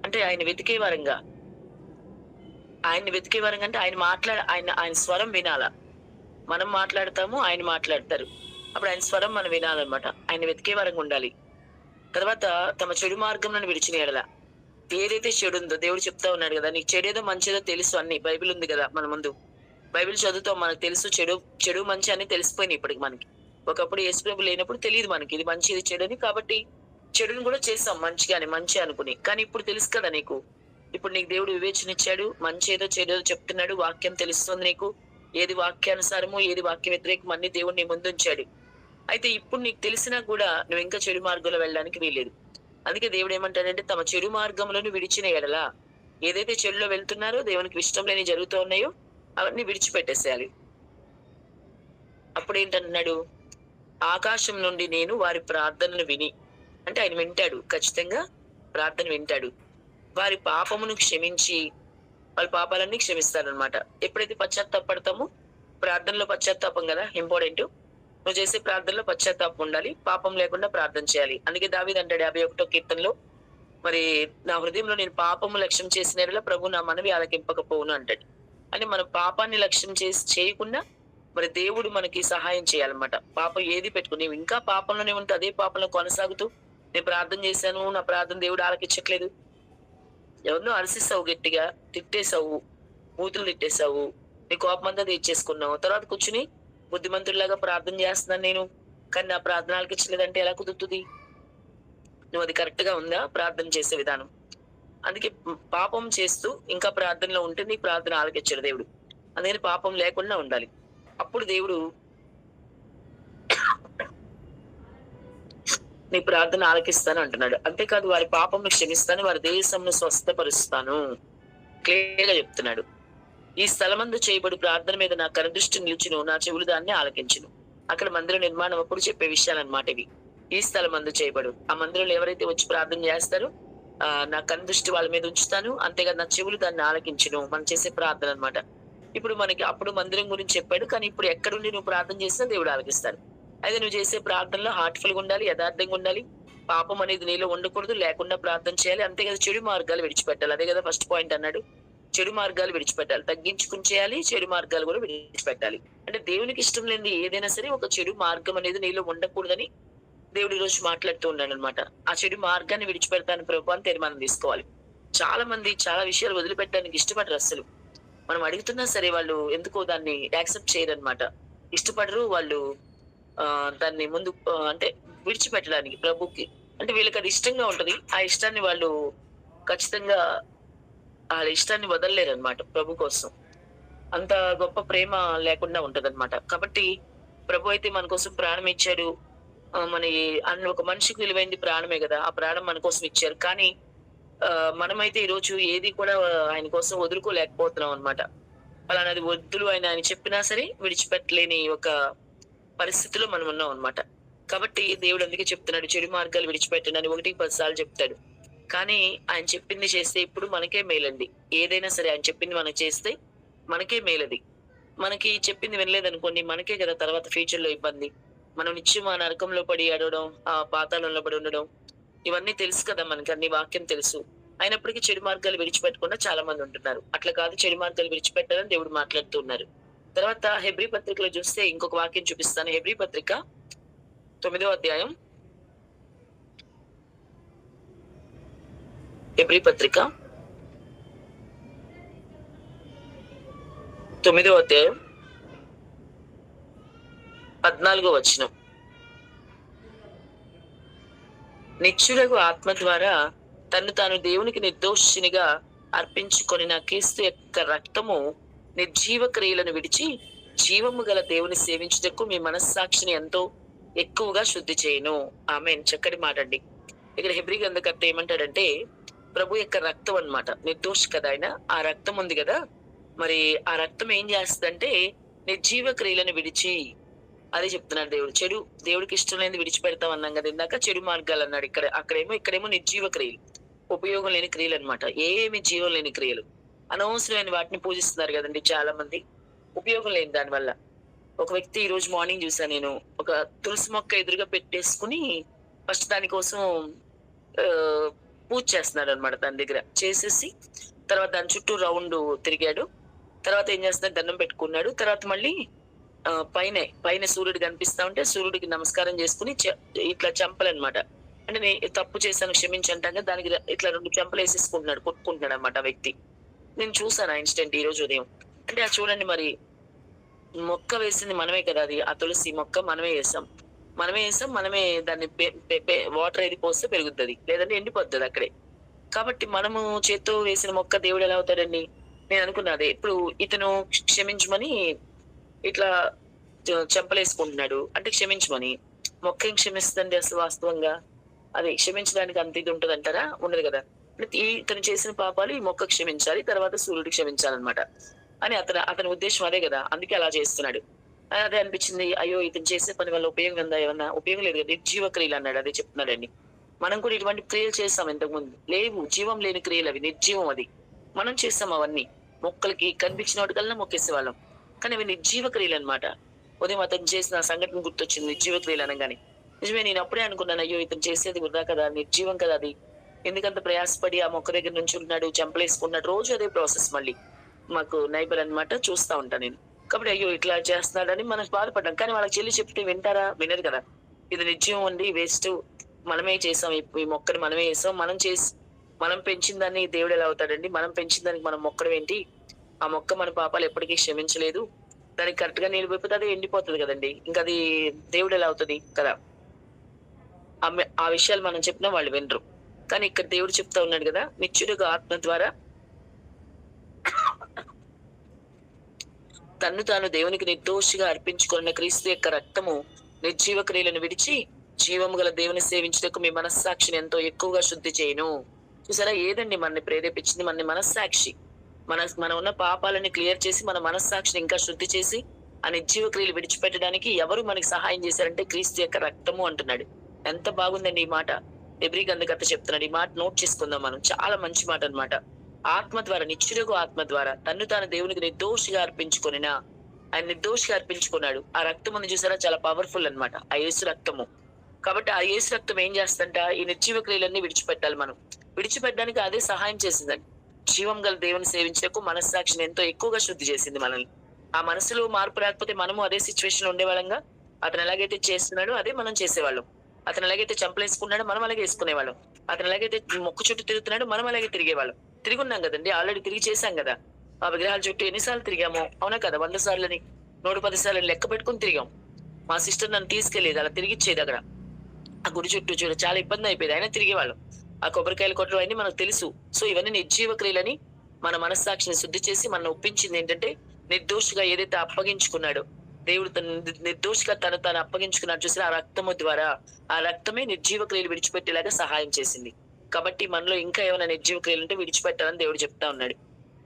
[SPEAKER 1] అంటే ఆయన వెతికే వరంగా అంటే ఆయన స్వరం వినాలా. మనం మాట్లాడతాము, ఆయన మాట్లాడతారు. అప్పుడు ఆయన స్వరం మనం వినాలన్నమాట. ఆయన వెతికే వరంగా ఉండాలి. తర్వాత తమ చెడు మార్గంలో విడిచిన ఎడల, ఏదైతే చెడు ఉందో దేవుడు చెప్తా ఉన్నాడు కదా, నీకు చెడేదో మంచిదో తెలుసు అన్ని. బైబిల్ ఉంది కదా మన ముందు. బైబిల్ చదువుతాం, మనకు తెలుసు చెడు మంచి అని తెలిసిపోయినాయి ఇప్పటికి మనకి. ఒకప్పుడు యేసుప్రభు లేనప్పుడు తెలియదు మనకి ఇది మంచి ఇది చెడు అని. కాబట్టి చెడుని కూడా చేస్తాం మంచి అనుకుని. కానీ ఇప్పుడు తెలుసు కదా నీకు. ఇప్పుడు నీకు దేవుడు వివేచన ఇచ్చాడు. మంచి ఏదో చెడేదో చెప్తున్నాడు. వాక్యం తెలుస్తుంది నీకు. ఏది వాక్యానుసారము ఏది వాక్య వ్యతిరేకం అన్ని దేవుడు నీ ముందు ఉంచాడు. అయితే ఇప్పుడు నీకు తెలిసినా కూడా నువ్వు ఇంకా చెడు మార్గంలో వెళ్ళడానికి వీలేదు. అందుకే దేవుడు ఏమంటాడంటే, తమ చెడు మార్గంలోని విడిచిన ఎడల, ఏదైతే చెడులో వెళ్తున్నారో దేవునికి ఇష్టం లేని జరుగుతూ ఉన్నాయో అవన్నీ విడిచిపెట్టేసేయాలి. అప్పుడు ఏంటన్నాడు, ఆకాశం నుండి నేను వారి ప్రార్థనను విని, అంటే ఆయన వింటాడు, ఖచ్చితంగా ప్రార్థన వింటాడు. వారి పాపమును క్షమించి, వాళ్ళ పాపాలన్నీ క్షమిస్తారనమాట. ఎప్పుడైతే పశ్చాత్తాపడతామో, ప్రార్థనలో పశ్చాత్తాపం కదా ఇంపార్టెంట్. నువ్వు చేసే ప్రార్థనలో పశ్చాత్తాపం ఉండాలి, పాపం లేకుండా ప్రార్థన చేయాలి. అందుకే దావీదు అంటాడు 51వ కీర్తనలో, మరి నా హృదయంలో నేను పాపము లక్ష్యం చేసిన ప్రభు నా మనవి ఆలకింపకపోవును అంటాడు. అని మనం పాపాన్ని లక్ష్యం చేయకుండా మరి దేవుడు మనకి సహాయం చేయాలన్నమాట. పాపం ఏది పెట్టుకుని నీవు ఇంకా పాపంలోనే ఉంటే అదే పాపంలో కొనసాగుతూ, నేను ప్రార్థన చేశాను, నా ప్రార్థన దేవుడు ఆలకించట్లేదు, ఎవరినో అలసిస్తావు, గట్టిగా తిట్టేసావు, బూతులు తిట్టేసావు, నీ కోపం అంతా తెచ్చేసుకున్నావు, తర్వాత కూర్చుని బుద్ధిమంతుడిలాగా ప్రార్థన చేస్తున్నాను నేను, కానీ నా ప్రార్థన ఆలకించలేదంటే ఎలా కుదురుతుంది? నువ్వు అది కరెక్ట్ గా ఉందా ప్రార్థన చేసే విధానం? అందుకే పాపం చేస్తూ ఇంకా ప్రార్థనలో ఉంటే నీ ప్రార్థన ఆలకించడు దేవుడు. అందుకని పాపం లేకుండా ఉండాలి. అప్పుడు దేవుడు నీ ప్రార్థన ఆలకిస్తాను అంటున్నాడు. అంతేకాదు వారి పాపంను క్షమిస్తాను, వారి దేశంను స్వస్థపరుస్తాను క్లియర్ గా చెప్తున్నాడు. ఈ స్థలమందు చేయబడి ప్రార్థన మీద నా కనుదృష్టి నిలిచును, నా చెవులు దాన్ని ఆలకించును. అక్కడ మందిర నిర్మాణం అప్పుడు చెప్పే విషయాలు అన్నమాట ఇవి. ఈ స్థలమందు చేయబడు, ఆ మందిరంలో ఎవరైతే వచ్చి ప్రార్థన చేస్తారో నా కనుదృష్టి వాళ్ళ మీద ఉంచుతాను, అంతేకాదు నా చెవులు దాన్ని ఆలకించును. మనం చేసే ప్రార్థన అనమాట. ఇప్పుడు మనకి అప్పుడు మందిరం గురించి చెప్పాడు, కానీ ఇప్పుడు ఎక్కడుండి నువ్వు ప్రార్థన చేసినా దేవుడు ఆలకిస్తాడు. అయితే నువ్వు చేసే ప్రార్థనలో హార్ట్ఫుల్ గా ఉండాలి, యథార్థంగా ఉండాలి, పాపం అనేది నీలో ఉండకూడదు, లేకుండా ప్రార్థన చేయాలి. అంతేకాదు చెడు మార్గాలు విడిచిపెట్టాలి. అదే కదా ఫస్ట్ పాయింట్ అన్నాడు, చెడు మార్గాలు విడిచిపెట్టాలి, తగ్గించుకుని చేయాలి, చెడు మార్గాలు కూడా విడిచిపెట్టాలి. అంటే దేవునికి ఇష్టం లేని ఏదైనా సరే ఒక చెడు మార్గం అనేది నీలో ఉండకూడదని దేవుడు ఈ రోజు మాట్లాడుతూ ఉన్నాడు అనమాట. ఆ చెడు మార్గాన్ని విడిచిపెడతాను ప్రభు అని తీర్మానం తీసుకోవాలి. చాలా మంది చాలా విషయాలు వదిలిపెట్టడానికి ఇష్టపడరు అసలు. మనం అడుగుతున్నా సరే వాళ్ళు ఎందుకో దాన్ని యాక్సెప్ట్ చేయరు అనమాట. ఇష్టపడరు వాళ్ళు. దాన్ని ముందు అంటే విడిచిపెట్టడానికి ప్రభుకి, అంటే వీళ్ళకి అది ఇష్టంగా ఉంటది. ఆ ఇష్టాన్ని వాళ్ళు ఖచ్చితంగా వాళ్ళ ఇష్టాన్ని వదలలేరు అనమాట ప్రభు కోసం. అంత గొప్ప ప్రేమ లేకుండా ఉంటది అనమాట. కాబట్టి ప్రభు అయితే మన కోసం ప్రాణం ఇచ్చాడు. మన ఒక మనిషికి విలువైంది ప్రాణమే కదా, ఆ ప్రాణం మన కోసం ఇచ్చారు. కానీ మనమైతే ఈ రోజు ఏది కూడా ఆయన కోసం వదులుకోలేకపోతున్నాం అనమాట. అలానది వద్దులు ఆయన చెప్పినా సరే విడిచిపెట్టలేని ఒక పరిస్థితిలో మనం ఉన్నాం అనమాట. కాబట్టి దేవుడు అందుకే చెప్తున్నాడు, చెడు మార్గాలు విడిచిపెట్టండి అని 1-10 సార్లు చెప్తాడు. కానీ ఆయన చెప్పింది చేస్తే ఇప్పుడు మనకే మేలండి. ఏదైనా సరే ఆయన చెప్పింది మనం చేస్తే మనకే మేలది. మనకి చెప్పింది వినలేదనుకోండి, మనకే కదా తర్వాత ఫ్యూచర్ లో ఇబ్బంది. మనం నిత్యం ఆ నరకంలో పడి అడవడం, ఆ పాతాళంలో పడి ఉండడం, ఇవన్నీ తెలుసు కదా మనకి, అన్ని వాక్యం తెలుసు. అయినప్పటికీ చెడు మార్గాలు విడిచిపెట్టకుండా చాలా మంది ఉంటున్నారు. అట్లా కాదు, చెడు మార్గాలు విడిచిపెట్టాలని దేవుడు మాట్లాడుతూ ఉన్నారు. తర్వాత హెబ్రీ పత్రికలో చూస్తే ఇంకొక వాక్యం చూపిస్తాను. హెబ్రీ పత్రిక 9వ అధ్యాయం, హెబ్రీ పత్రిక 9వ అధ్యాయం 14వ వచనం. నిత్యులకు ఆత్మ ద్వారా తను తాను దేవునికి నిర్దోషినిగా అర్పించుకొని నా క్రీస్తు యొక్క రక్తము నిర్జీవ క్రియలను విడిచి జీవము గల దేవుని సేవించుటకు మీ మనస్సాక్షిని ఎంతో ఎక్కువగా శుద్ధి చేయను. ఆమేన్. చక్కటి మాట అండి. ఇక్కడ హెబ్రీ గ్రంథకర్త ఏమంటాడంటే, ప్రభు యొక్క రక్తం అన్నమాట. నిర్దోషి కదా ఆయన. ఆ రక్తం ఉంది కదా, మరి ఆ రక్తం ఏం చేస్తుందంటే నిర్జీవ క్రియలను విడిచి, అదే చెప్తున్నాడు దేవుడు. దేవుడికి ఇష్టం లేని విడిచిపెడతాం అన్నాం కదా ఇందాక. చెడు మార్గాలు అన్నాడు ఇక్కడ. ఇక్కడేమో నిర్జీవ క్రియలు, ఉపయోగం లేని క్రియలు అన్నమాట. ఏమి జీవం లేని క్రియలు, అనవసరమైన వాటిని పూజిస్తున్నారు కదండి చాలా మంది, ఉపయోగం లేని దాని వల్ల. ఒక వ్యక్తి ఈ రోజు మార్నింగ్ చూసా నేను, ఒక తులసి మొక్క ఎదురుగా పెట్టేసుకుని ఫస్ట్ దానికోసం ఆ పూజ చేస్తున్నాడు అనమాట. దాని దగ్గర చేసేసి తర్వాత దాని చుట్టూ రౌండ్ తిరిగాడు. తర్వాత ఏం చేస్తున్నాడు, దండం పెట్టుకున్నాడు. తర్వాత మళ్ళీ పైన సూర్యుడు కనిపిస్తా ఉంటే సూర్యుడికి నమస్కారం చేసుకుని ఇట్లా చంపలన్నమాట. అంటే నేను తప్పు చేశాను క్షమించంటాగా, దానికి ఇట్లా 2 చెంపలు వేసేసుకుంటున్నాడు, కొట్టుకుంటున్నాడు అనమాట ఆ వ్యక్తి. నేను చూసాను ఆ ఇన్సిడెంట్ ఈ రోజు ఉదయం. అంటే అది చూడండి, మరి మొక్క వేసింది మనమే కదా, అది ఆ తులసి మొక్క మనమే వేసాం, మనమే దాన్ని వాటర్ ఏది పోస్తే పెరుగుతుంది, లేదంటే ఎండిపోతుంది అక్కడే. కాబట్టి మనము చేత్తో వేసిన మొక్క దేవుడు ఎలా అవుతాడండి? నేను అనుకున్నది ఇప్పుడు ఇతను క్షమించమని ఇట్లా చెంపలేసుకుంటున్నాడు అంటే క్షమించమని. మొక్క ఏం క్షమిస్తుందండి అసలు వాస్తవంగా? అది క్షమించడానికి అంత ఇది ఉంటది అంటారా? ఉండదు కదా. ఇతను చేసిన పాపాలు ఈ మొక్క క్షమించాలి, తర్వాత సూర్యుడు క్షమించాలన్నమాట అని అతని ఉద్దేశం అదే కదా. అందుకే అలా చేస్తున్నాడు. అదే అనిపించింది, అయ్యో ఇతను చేసే పని వల్ల ఉపయోగం ఉందా? ఏమన్నా ఉపయోగం లేదు కదా. నిర్జీవ క్రియలు అన్నాడు, అదే చెప్తున్నాడండి. మనం కూడా ఇటువంటి క్రియలు చేస్తాం ఇంతకుముందు. లేవు, జీవం లేని క్రియలు అవి, నిర్జీవం. అది మనం చేస్తాం అవన్నీ. మొక్కలకి కనిపించిన వాటికల్లా మొక్కేసేవాళ్ళం, కానీ అవి నిర్జీవ క్రియలు అనమాట. ఉదయం అతను చేసిన సంఘటన గుర్తొచ్చింది నిర్జీవ క్రియలు అనగానే. నిజమే, నేను అప్పుడే అనుకున్నాను, అయ్యో ఇతను చేసేది వృధా కదా, నిర్జీవం కదా అది. ఎందుకంత ప్రయాసపడి ఆ మొక్క దగ్గర నుంచి ఉన్నాడు, చంపలేసుకున్నాడు. రోజు అదే ప్రాసెస్. మళ్ళీ మాకు నైబర్ అన్నమాట, చూస్తా ఉంటాను నేను. కాబట్టి అయ్యో ఇట్లా చేస్తున్నాడని మనం బాధపడ్డాం. కానీ వాళ్ళకి చెల్లి చెప్తే వింటారా? వినరు కదా. ఇది నిజం అండి, వేస్ట్. మనమే చేసాం, ఈ మొక్కని మనమే వేసాం. మనం పెంచిన దాన్ని దేవుడు ఎలా అవుతాడండి? మనం పెంచిన దానికి మనం మొక్కడం ఏంటి? ఆ మొక్క మన పాపాలు ఎప్పటికీ క్షమించలేదు. దానికి కరెక్ట్ గా నీళ్ళు పోయిపోతే అది ఎండిపోతుంది కదండి. ఇంకా అది దేవుడు ఎలా అవుతుంది కదా. ఆ విషయాలు మనం చెప్పినా వాళ్ళు వినరు. కానీ ఇక్కడ దేవుడు చెప్తా ఉన్నాడు కదా, నిత్యుడుగా ఆత్మ ద్వారా తన్ను తాను దేవునికి నిర్దోషిగా అర్పించుకున్న క్రీస్తు యొక్క రక్తము నిర్జీవ క్రియలను విడిచి జీవము గల దేవుని సేవించుటకు మీ మనస్సాక్షిని ఎంతో ఎక్కువగా శుద్ధి చేయను. చూసారా, ఏదండి మనని ప్రేరేపించింది? మన మనస్సాక్షి. మనం ఉన్న పాపాలని క్లియర్ చేసి మన మనస్సాక్షిని ఇంకా శుద్ధి చేసి ఆ నిర్జీవ క్రియలు విడిచిపెట్టడానికి ఎవరు మనకి సహాయం చేశారంటే క్రీస్తు యొక్క రక్తము అంటున్నాడు. ఎంత బాగుందండి ఈ మాట. హెబ్రీ గ్రంథకర్త చెప్తున్నాడు. ఈ మాట నోట్ చేసుకుందాం మనం. చాలా మంచి మాట అన్నమాట. ఆత్మ ద్వారా, నిత్యుడగు ఆత్మ ద్వారా తన్ను తాను దేవునికి నిర్దోషిగా అర్పించుకొనినా, ఆయన నిర్దోషిగా అర్పించుకున్నాడు. ఆ రక్తం ఉంది చూసారా, చాలా పవర్ఫుల్ అన్నమాట ఆ యేసు రక్తము. కాబట్టి ఆ యేసు రక్తం ఏం చేస్తంట, ఈ నిర్జీవ క్రియలన్నీ విడిచిపెట్టాలి. మనం విడిచిపెట్టడానికి అదే సహాయం చేసిందండి. జీవం గల దేవుని సేవించకు మనస్సాక్షిని ఎంతో ఎక్కువగా శుద్ధి చేసింది మనల్ని. ఆ మనసులో మార్పు రాకపోతే మనము అదే సిచ్యువేషన్ ఉండేవాళ్ళంగా. అతను ఎలాగైతే చేస్తున్నాడో అదే మనం చేసేవాళ్ళం. అతను ఎలాగైతే చంపలేసుకున్నాడో మనం అలాగే వేసుకునేవాళ్ళం. అతను ఎలాగైతే మొక్కు చుట్టూ తిరుగుతున్నాడో మనం అలాగే తిరిగేవాళ్ళం. తిరిగి ఉన్నాం కదండి, ఆల్రెడీ తిరిగి చేశాం కదా. ఆ విగ్రహాల చుట్టూ ఎన్నిసార్లు తిరిగామో, అవునా కదా? 100 సార్లని 110 సార్లు లెక్క పెట్టుకుని తిరిగాం. మా సిస్టర్ నన్ను తీసుకెళ్లేదు, అలా తిరిగిచ్చేది అక్కడ ఆ గుడి చుట్టూ. చాలా ఇబ్బంది అయిపోయేది, అయినా తిరిగేవాళ్ళం. ఆ కొబ్బరికాయలు కొట్టడం అన్ని మనకు తెలుసు. సో ఇవన్నీ నిర్జీవ క్రియలని మన మనస్సాక్షిని శుద్ధి చేసి మన ఒప్పించింది ఏంటంటే, నిర్దోషిగా ఏదైతే అప్పగించుకున్నాడో దేవుడు, నిర్దోషిగా తను అప్పగించుకున్నాడు చూసిన ఆ రక్తము ద్వారా, ఆ రక్తమే నిర్జీవ క్రియలు విడిచిపెట్టేలాగా సహాయం చేసింది. కాబట్టి మనలో ఇంకా ఏమైనా నిర్జీవ క్రియలు ఉంటే విడిచిపెట్టాలని దేవుడు చెప్తా ఉన్నాడు.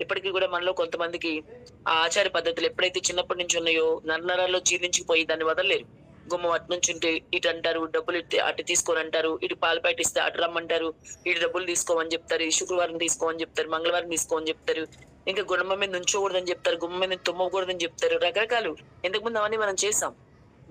[SPEAKER 1] ఇప్పటికీ కూడా మనలో కొంతమందికి ఆ ఆచార పద్ధతులు ఎప్పుడైతే చిన్నప్పటి నుంచి ఉన్నాయో నరనరాల్లో జీర్ణించిపోయి దాన్ని వదలలేరు. గుమ్మం అటు నుంచి ఉంటే ఇటు అంటారు, డబ్బులు అటు తీసుకొని అంటారు, ఇటు పాలు బయట ఇస్తే అటు రమ్మంటారు, ఇటు డబ్బులు తీసుకోమని చెప్తారు, శుక్రవారం తీసుకోమని చెప్తారు, మంగళవారం తీసుకోమని చెప్తారు, ఇంకా గుమ్మం మీద ఉంచకూడదని చెప్తారు, గుమ్మం మీద తుమ్మకూడదని చెప్తారు, రకరకాలు. ఇంతకుముందు అవన్నీ మనం చేసాం.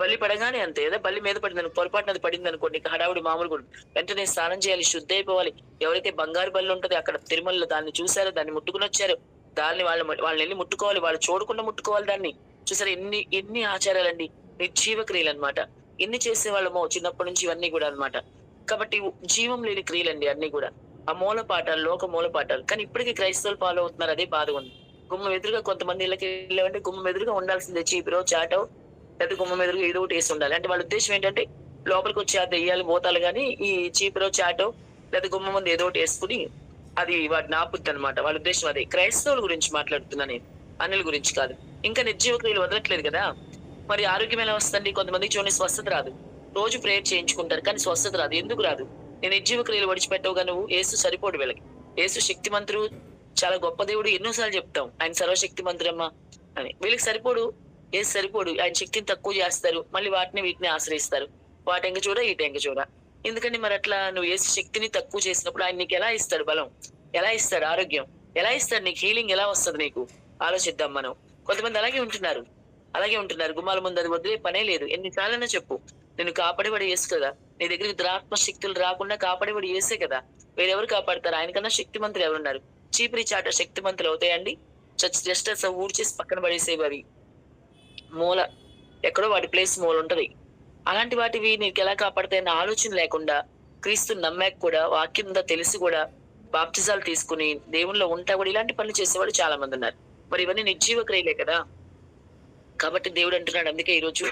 [SPEAKER 1] బల్లి పడగానే అంతే కదా, బల్లి మీద పడింది, పొరపాటున అది పడింది అనుకోండి, ఇంకా హడావుడి మామూలు కూడా. వెంటనే స్నానం చేయాలి, శుద్ధి అయిపోవాలి. ఎవరైతే బంగారు బల్లి ఉంటది అక్కడ తిరుమలలో, దాన్ని చూసారో, దాన్ని ముట్టుకుని వచ్చారు, దాన్ని వాళ్ళని వెళ్ళి ముట్టుకోవాలి, వాళ్ళు చూడకుండా ముట్టుకోవాలి దాన్ని. చూసారు ఎన్ని ఆచారాలండి, నిర్జీవ క్రియలు అనమాట. ఎన్ని చేసేవాళ్ళమో చిన్నప్పటి నుంచి ఇవన్నీ కూడా అనమాట. కాబట్టి జీవం లేని క్రియలండి అన్ని కూడా. ఆ మూల పాఠాలు, లోక మూల పాఠాలు. కానీ ఇప్పటికీ క్రైస్తవులు ఫాలో అవుతున్నారు, అదే బాధ ఉంది. గుమ్మం ఎదురుగా కొంతమంది ఇళ్ళకి వెళ్ళామంటే గుమ్మం ఎదురుగా ఉండాల్సిందే చీపిరో చాటో, లేదా గుమ్మం ఎదురుగా ఏదో ఒకటి వేసి ఉండాలి. అంటే వాళ్ళ ఉద్దేశం ఏంటంటే లోపలికి వచ్చి ఆ దెయ్యాలు పోతాలు గానీ ఈ చీపిరో చాటో లేదా గుమ్మం ముందు ఏదో ఒకటి వేసుకుని అది వాటిని ఆపుద్ది అనమాట. వాళ్ళ ఉద్దేశం అదే. క్రైస్తవుల గురించి మాట్లాడుతున్నా నేను. అనిల్ గురించి కాదు. ఇంకా నిర్జీవ క్రియలు వదలట్లేదు కదా! మరి ఆరోగ్యం ఎలా వస్తదండి? కొంతమందికి చూడండి స్వస్థత రాదు. రోజు ప్రేయర్ చేయించుకుంటారు. కానీ స్వస్థత రాదు. ఎందుకు రాదు? నేను నిర్జీవ క్రియలు విడిచిపెట్టవుగా నువ్వు. యేసు సరిపోడు వీళ్ళకి. యేసు శక్తిమంతుడు, చాలా గొప్ప దేవుడు ఎన్నో సార్లు చెప్తాం. ఆయన సర్వశక్తిమంతుడమ్మ అని. వీళ్ళకి సరిపోడు. యేసు సరిపోడు. ఆయన శక్తిని తక్కువ చేస్తారు. మళ్ళీ వాటిని వీటిని ఆశ్రయిస్తారు. వాటెంక చూడ, ఈటెంక చూడ. ఎందుకండి మరట్లా? నువ్వు యేసు శక్తిని తక్కువ చేసినప్పుడు ఆయన నీకెలా ఇస్తాడు బలం? ఎలా ఇస్తాడు ఆరోగ్యం? ఎలా ఇస్తాడు నీకు హీలింగ్ ఎలా వస్తది నీకు? ఆలోచిద్దాం మనం. కొంతమంది అలాగే ఉంటున్నారు. అలాగే ఉంటున్నారు. గుమ్మాల ముందు అది వదిలే పనే లేదు. ఎన్ని సార్లైనా చెప్పు. నిన్ను కాపాడేవాడు యేసు కదా! నీ దగ్గరికి దురాత్మ శక్తులు రాకుండా కాపాడేవాడు యేసే కదా! వేరెవరు కాపాడతారు? ఆయనకన్నా శక్తిమంతులు ఎవరున్నారు? చీపిరి చాట శక్తిమంతులు అవుతాయండి? జస్ట్ ఊడ్చేసి పక్కన పడేసేవి. మూల ఎక్కడో వాటి ప్లేస్ మూల ఉంటది. అలాంటి వాటివి నీకెలా కాపాడతాయన్న ఆలోచన లేకుండా, క్రీస్తుని నమ్మాక కూడా, వాక్యం ఉందా తెలిసి కూడా బాప్తిజాలు తీసుకుని దేవునిలో ఉంటా కూడా ఇలాంటి పనులు చేసేవాళ్ళు చాలా మంది ఉన్నారు. మరి ఇవన్నీ నిర్జీవ క్రియలే కదా! కాబట్టి దేవుడు అంటున్నాడు, అందుకే ఈరోజు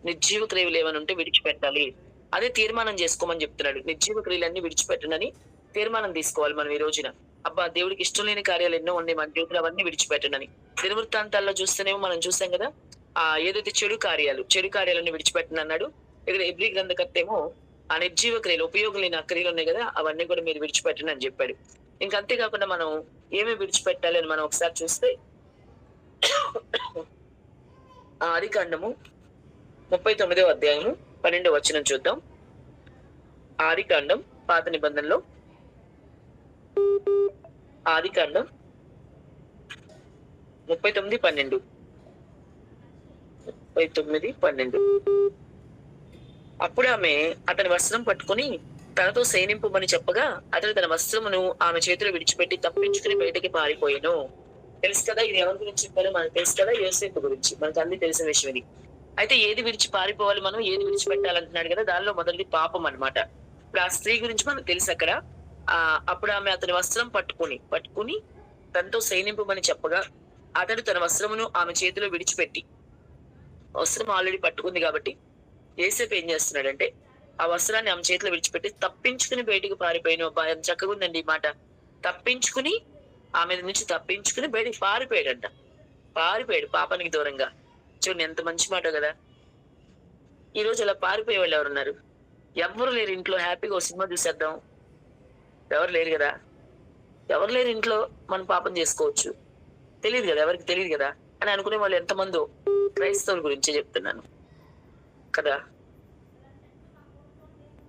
[SPEAKER 1] నిర్జీవ క్రియలు ఏమైనా ఉంటే విడిచిపెట్టాలి. అదే తీర్మానం చేసుకోమని చెప్తున్నాడు. నిర్జీవ క్రియలన్నీ విడిచిపెట్టనని తీర్మానం తీసుకోవాలి మనం ఈ రోజున. అబ్బా దేవుడికి ఇష్టం లేని కార్యాలు ఎన్నో ఉన్నాయి మన జీవితంలో, అవన్నీ విడిచిపెట్టనని. దినవృత్తాంతాల్లో చూస్తేనేమో మనం చూసాం కదా! ఏదైతే చెడు కార్యాలన్నీ విడిచిపెట్టనన్నాడు. ఇక్కడ ఎబ్రీ గ్రంథకర్త ఏమో ఆ నిర్జీవ క్రియలు, ఉపయోగం లేని ఆ క్రియలు ఉన్నాయి కదా, అవన్నీ కూడా మీరు విడిచిపెట్టండి అని చెప్పాడు. ఇంక అంతేకాకుండా మనం ఏమి విడిచిపెట్టాలి అని మనం ఒకసారి చూస్తే ఆదికాండము 39వ అధ్యాయము 12వ వచనం చూద్దాం. ఆదికాండం పాత నిబంధనలో ఆదికాండం 39:12 39:12 అప్పుడు ఆమె అతని వస్త్రం పట్టుకుని తనతో శయనింపుమని చెప్పగా అతడు తన వస్త్రమును ఆమె చేతిలో విడిచిపెట్టి తప్పించుకుని బయటకి పారిపోయాను. తెలుసు కదా ఇది ఎవరి గురించి చెప్పారో మనకు తెలుసు కదా, యోసేపు గురించి. మనకు అన్ని తెలిసిన విషయం ఇది. అయితే ఏది విడిచి పారిపోవాలి మనం, ఏది విడిచిపెట్టాలంటున్నాడు కదా, దానిలో మొదటిది పాపం అన్నమాట. ఇప్పుడు ఆ స్త్రీ గురించి మనకు తెలుసు అక్కడ. అప్పుడు ఆమె అతని వస్త్రం పట్టుకుని తనతో శయనింపుమని చెప్పగా అతడు తన వస్త్రమును ఆమె చేతిలో విడిచిపెట్టి, వస్త్రం ఆల్రెడీ పట్టుకుంది కాబట్టి యేసేపు ఏం చేస్తున్నాడంటే ఆ వస్త్రాన్ని ఆమె చేతిలో విడిచిపెట్టి తప్పించుకుని బయటకు పారిపోయాను. చక్కగా ఉందండి ఈ మాట. తప్పించుకుని, ఆమె నుంచి తప్పించుకుని బయటికి పారిపోయాడంట. పారిపోయాడు పాపానికి దూరంగా. చూడండి ఎంత మంచి మాట కదా. ఈ రోజు అలా పారిపోయే వాళ్ళు ఎవరున్నారు? ఎవ్వరు లేరు ఇంట్లో. హ్యాపీగా ఒక సినిమా చూసేద్దాం. ఎవరు లేరు కదా. ఎవరు లేరు ఇంట్లో, మనం పాపం చేసుకోవచ్చు. తెలియదు కదా, ఎవరికి తెలియదు కదా అని అనుకునే వాళ్ళు ఎంతమందో. క్రైస్తవుల గురించే చెప్తున్నాను కదా.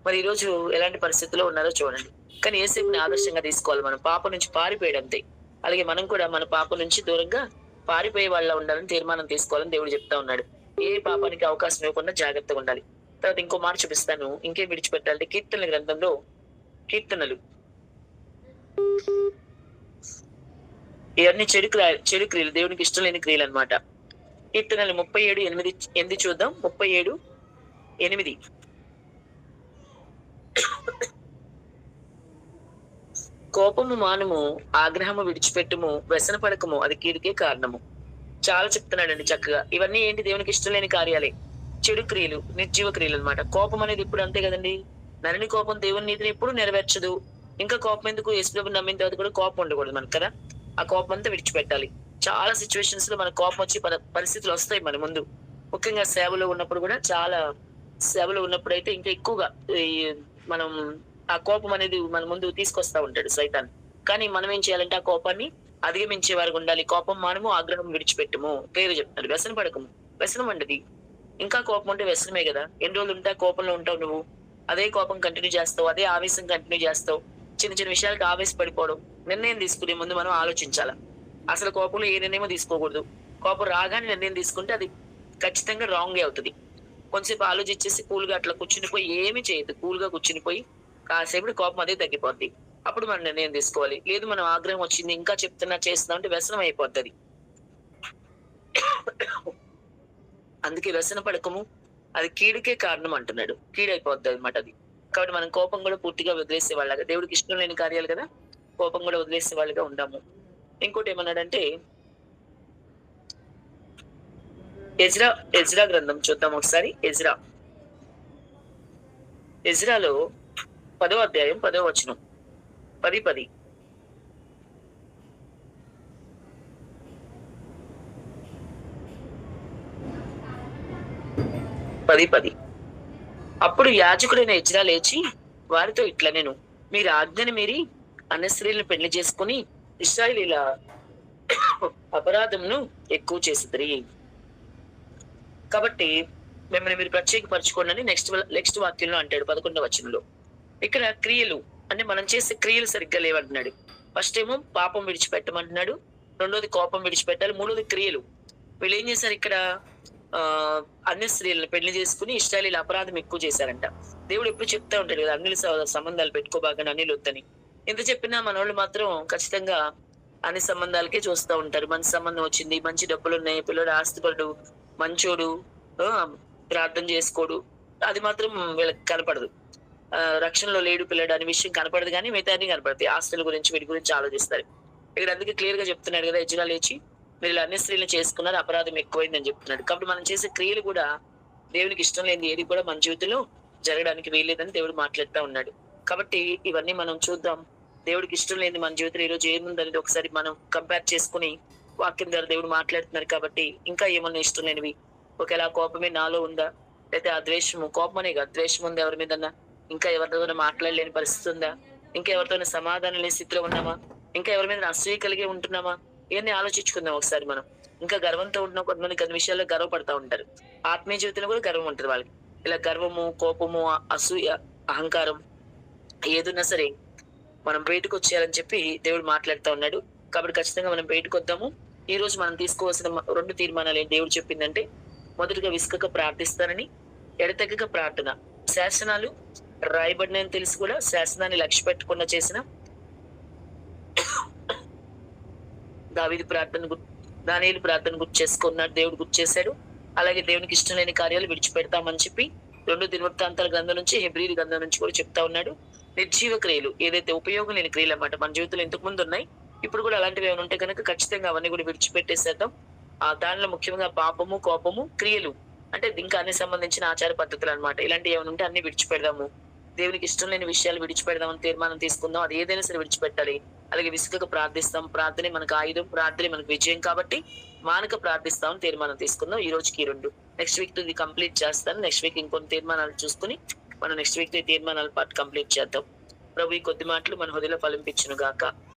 [SPEAKER 1] మరి ఈ రోజు ఎలాంటి పరిస్థితుల్లో ఉన్నారో చూడండి. కానీ యేసేపుని ఆదర్శంగా తీసుకోవాలి మనం. పాపం నుంచి పారిపోయాడు అంతే. అలాగే మనం కూడా మన పాపం నుంచి దూరంగా పారిపోయే వాళ్ళ ఉండాలని తీర్మానం తీసుకోవాలని దేవుడు చెప్తా ఉన్నాడు. ఏ పాపానికి అవకాశం ఇవ్వకుండా జాగ్రత్తగా ఉండాలి. తర్వాత ఇంకో మాట చూపిస్తాను. ఇంకేం విడిచిపెట్టాలంటే కీర్తనల గ్రంథంలో కీర్తనలు, ఇవన్నీ చెడు క్రియలు, దేవునికి ఇష్టం లేని క్రియలు అనమాట. కీర్తనలు 37:8 చూద్దాం. 37:8 కోపము మానుము, ఆగ్రహము విడిచిపెట్టుము, వ్యసన పడకము, అది కీడుకే కారణము. చాలా చెప్తున్నాడండి చక్కగా. ఇవన్నీ ఏంటి? దేవునికి ఇష్టం లేని కార్యాలే, చెడు క్రియలు, నిర్జీవ క్రియలు అనమాట. కోపం అనేది ఇప్పుడు అంతే కదండి. నరుని కోపం దేవుని నీతిని ఎప్పుడు నెరవేర్చదు. ఇంకా కోపం ఎందుకు? యేసుప్రభుని నమ్మిన తర్వాత కూడా కోపం ఉండకూడదు మనకు కదా. ఆ కోపం అంతా విడిచిపెట్టాలి. చాలా సిచ్యువేషన్స్ లో మన కోపం వచ్చి పరిస్థితులు వస్తాయి మన ముందు. ముఖ్యంగా సేవలో ఉన్నప్పుడు కూడా, చాలా సేవలో ఉన్నప్పుడు అయితే ఇంకా ఎక్కువగా మనం ఆ కోపం అనేది మన ముందు తీసుకొస్తా ఉంటాడు సైతాన్. కానీ మనం ఏం చేయాలంటే ఆ కోపాన్ని అధిగమించే వారికి ఉండాలి. కోపం మానము, ఆగ్రహం విడిచిపెట్టుము. పేరు చెప్తాడు. వ్యసన పడకము. వ్యసనం అంటది. ఇంకా కోపం ఉంటే వ్యసనమే కదా. ఎన్ని రోజులు ఉంటా కోపంలో ఉంటావు నువ్వు. అదే కోపం కంటిన్యూ చేస్తావు, అదే ఆవేశం కంటిన్యూ చేస్తావు. చిన్న చిన్న విషయాలకు ఆవేశపడిపోవడం. నిర్ణయం తీసుకునే ముందు మనం ఆలోచించాలా. అసలు కోపంలో ఏ నిర్ణయమో తీసుకోకూడదు. కోపం రాగానే నిర్ణయం తీసుకుంటే అది ఖచ్చితంగా రాంగే అవుతుంది. కొంచెంసేపు ఆలోచించేసి కూల్గా అట్లా కూర్చునిపోయి ఏమి చేయదు. కూల్గా కూర్చునిపోయి కాసేపు కోపం అదే తగ్గిపోద్ది. అప్పుడు మనం నిర్ణయం తీసుకోవాలి. లేదు మనం ఆగ్రహం వచ్చింది ఇంకా చెప్తున్నా చేస్తున్నా అంటే వ్యసనం అయిపోద్ది. అందుకే వ్యసన పడకము, అది కీడుకే కారణం అంటున్నాడు. కీడైపోద్ది అనమాట అది. కాబట్టి మనం కోపం కూడా పూర్తిగా వదిలేసే వాళ్ళగా, దేవుడికి ఇష్టం లేని కార్యాలు కదా, కోపం కూడా వదిలేసే వాళ్ళగా ఉండాము. ఇంకోటి ఏమన్నాడంటే ఎజ్రా గ్రంథం చూద్దాం ఒకసారి. ఎజ్రాలో 10వ అధ్యాయం 10వ వచనం. 10:10 10:10. అప్పుడు యాజకుడైన ఎజ్రా లేచి వారితో ఇట్లా నేను మీరు ఆజ్ఞని మీరి అన్య స్త్రీలను పెళ్లి చేసుకుని ఇశ్రాయేలీల అపరాధమును ఎక్కువ చేసిద్రి. కాబట్టి మిమ్మల్ని మీరు ప్రత్యేకపరచుకోండి అని నెక్స్ట్ వాక్యంలో అంటాడు 11వ వచనంలో. ఇక్కడ క్రియలు అంటే మనం చేసే క్రియలు సరిగ్గా లేవంటున్నాడు. ఫస్ట్ ఏమో పాపం విడిచిపెట్టమంటున్నాడు, రెండోది కోపం విడిచిపెట్టాలి, మూడోది క్రియలు. వీళ్ళు ఏం చేశారు ఇక్కడ? అన్య స్త్రీలను పెళ్లి చేసుకుని ఇశ్రాయేలీల అపరాధం ఎక్కువ చేశారంట. దేవుడు ఎప్పుడు చెప్తా ఉంటాడు కదా, అన్యుల సంబంధాలు పెట్టుకోబాగా అన్యులు వద్దని. ఎంత చెప్పినా మన వాళ్ళు మాత్రం ఖచ్చితంగా అన్ని సంబంధాలకే చూస్తూ ఉంటారు. మంచి సంబంధం వచ్చింది, మంచి డబ్బులు ఉన్నాయి, పిల్లడు ఆస్తిపరుడు, మంచోడు, ప్రార్థన చేసుకోడు, అది మాత్రం వీళ్ళకి కనపడదు. రక్షణలో లేడు పిల్లడు అనే విషయం కనపడదు, కానీ మిగతా అన్ని కనపడతాయి. ఆస్తుల గురించి వీటి గురించి ఆలోచిస్తారు. ఇక్కడ అందుకే క్లియర్ గా చెప్తున్నాడు కదా, ఎజ్రా లేచి మీరు అన్ని స్త్రీలను చేసుకున్నారు, అపరాధం ఎక్కువైందని చెప్తున్నాడు. కాబట్టి మనం చేసే క్రియలు కూడా దేవునికి ఇష్టం లేని ఏది కూడా మన జీవితంలో జరగడానికి వీల్లేదని దేవుడు మాట్లాడుతూ ఉన్నాడు. కాబట్టి ఇవన్నీ మనం చూద్దాం. దేవుడికి ఇష్టం లేని మన జీవితంలో ఈ రోజు ఏముందనేది ఒకసారి మనం కంపేర్ చేసుకుని వాక్యం ద్వారా దేవుడు మాట్లాడుతున్నారు. కాబట్టి ఇంకా ఏమన్నా ఇష్టం లేనివి, ఒకవేళ కోపమే నాలో ఉందా, లేకపోతే ఆ ద్వేషము, కోపం అనే కాదు ద్వేషం ఉందా ఎవరి మీదన్నా, ఇంకా ఎవరితో మాట్లాడలేని పరిస్థితి ఉందా, ఇంకా ఎవరితోనే సమాధానం లేని స్థితిలో ఉన్నామా, ఇంకా ఎవరి మీద అసూయ కలిగి ఉంటున్నామా, ఇవన్నీ ఆలోచించుకుందాం ఒకసారి మనం. ఇంకా గర్వంతో ఉన్న కొంతమంది కొన్ని విషయాల్లో గర్వపడతా ఉంటారు. ఆత్మీయ జీవితంలో కూడా గర్వం ఉంటుంది వాళ్ళకి. ఇలా గర్వము, కోపము, అసూయ, అహంకారం ఏదున్నా సరే మనం బయటకు వచ్చేయాలని చెప్పి దేవుడు మాట్లాడుతూ ఉన్నాడు. కాబట్టి ఖచ్చితంగా మనం బయటకు వద్దాము. ఈ రోజు మనం తీసుకోవాల్సిన 2 తీర్మానాలు ఏంటి దేవుడు చెప్పిందంటే, మొదటిగా విసుకక ప్రార్థిస్తానని, ఎడతెగక ప్రార్థన. శాసనాలు రాయబడినని తెలిసి కూడా శాసనాన్ని లక్ష్య పెట్టకుండా చేసిన దావీదు దానియేలు ప్రార్థన గుర్తు చేసుకున్నాడు, దేవుడు గుర్తు చేశాడు. అలాగే దేవునికి ఇష్టం లేని కార్యాలు విడిచిపెడతామని చెప్పి 2 దినవృత్తాంతాల గ్రంథం నుంచి, హెబ్రీయుల గ్రంథం నుంచి కూడా చెప్తా ఉన్నాడు. నిర్జీవ క్రియలు, ఏదైతే ఉపయోగం లేని క్రియలు అన్నమాట, మన జీవితంలో ఇంతకు ముందు ఉన్నాయి, ఇప్పుడు కూడా అలాంటివి ఏమైనా ఉంటే కనుక ఖచ్చితంగా అవన్నీ కూడా విడిచిపెట్టేసేద్దాం. దానిలో ముఖ్యంగా పాపము, కోపము, క్రియలు అంటే ఇంకా అన్ని సంబంధించిన ఆచార పద్ధతులు అనమాట. ఇలాంటివి ఏమైనా ఉంటే అన్ని విడిచిపెడదాము. దేవునికి ఇష్టం లేని విషయాలు విడిచిపెడదామని తీర్మానం తీసుకుందాం. అది ఏదైనా సరే విడిచిపెట్టాలి. అలాగే విసుకగా ప్రార్థిస్తాం, ప్రార్థనే మనకు ఆయుధం, ప్రార్థనే మనకు విజయం. కాబట్టి మానక ప్రార్థిస్తామని తీర్మానం తీసుకుందాం. ఈ రోజుకి 2. నెక్స్ట్ వీక్ ఇది కంప్లీట్ చేస్తాను. నెక్స్ట్ వీక్ ఇంకొన్ని తీర్మానాలు చూసుకుని మనం నెక్స్ట్ వీక్ తీర్మానాల పాటు కంప్లీట్ చేద్దాం. ప్రభు ఈ కొద్ది మాటలు మన హృదయంలో ఫలింపించును గాక.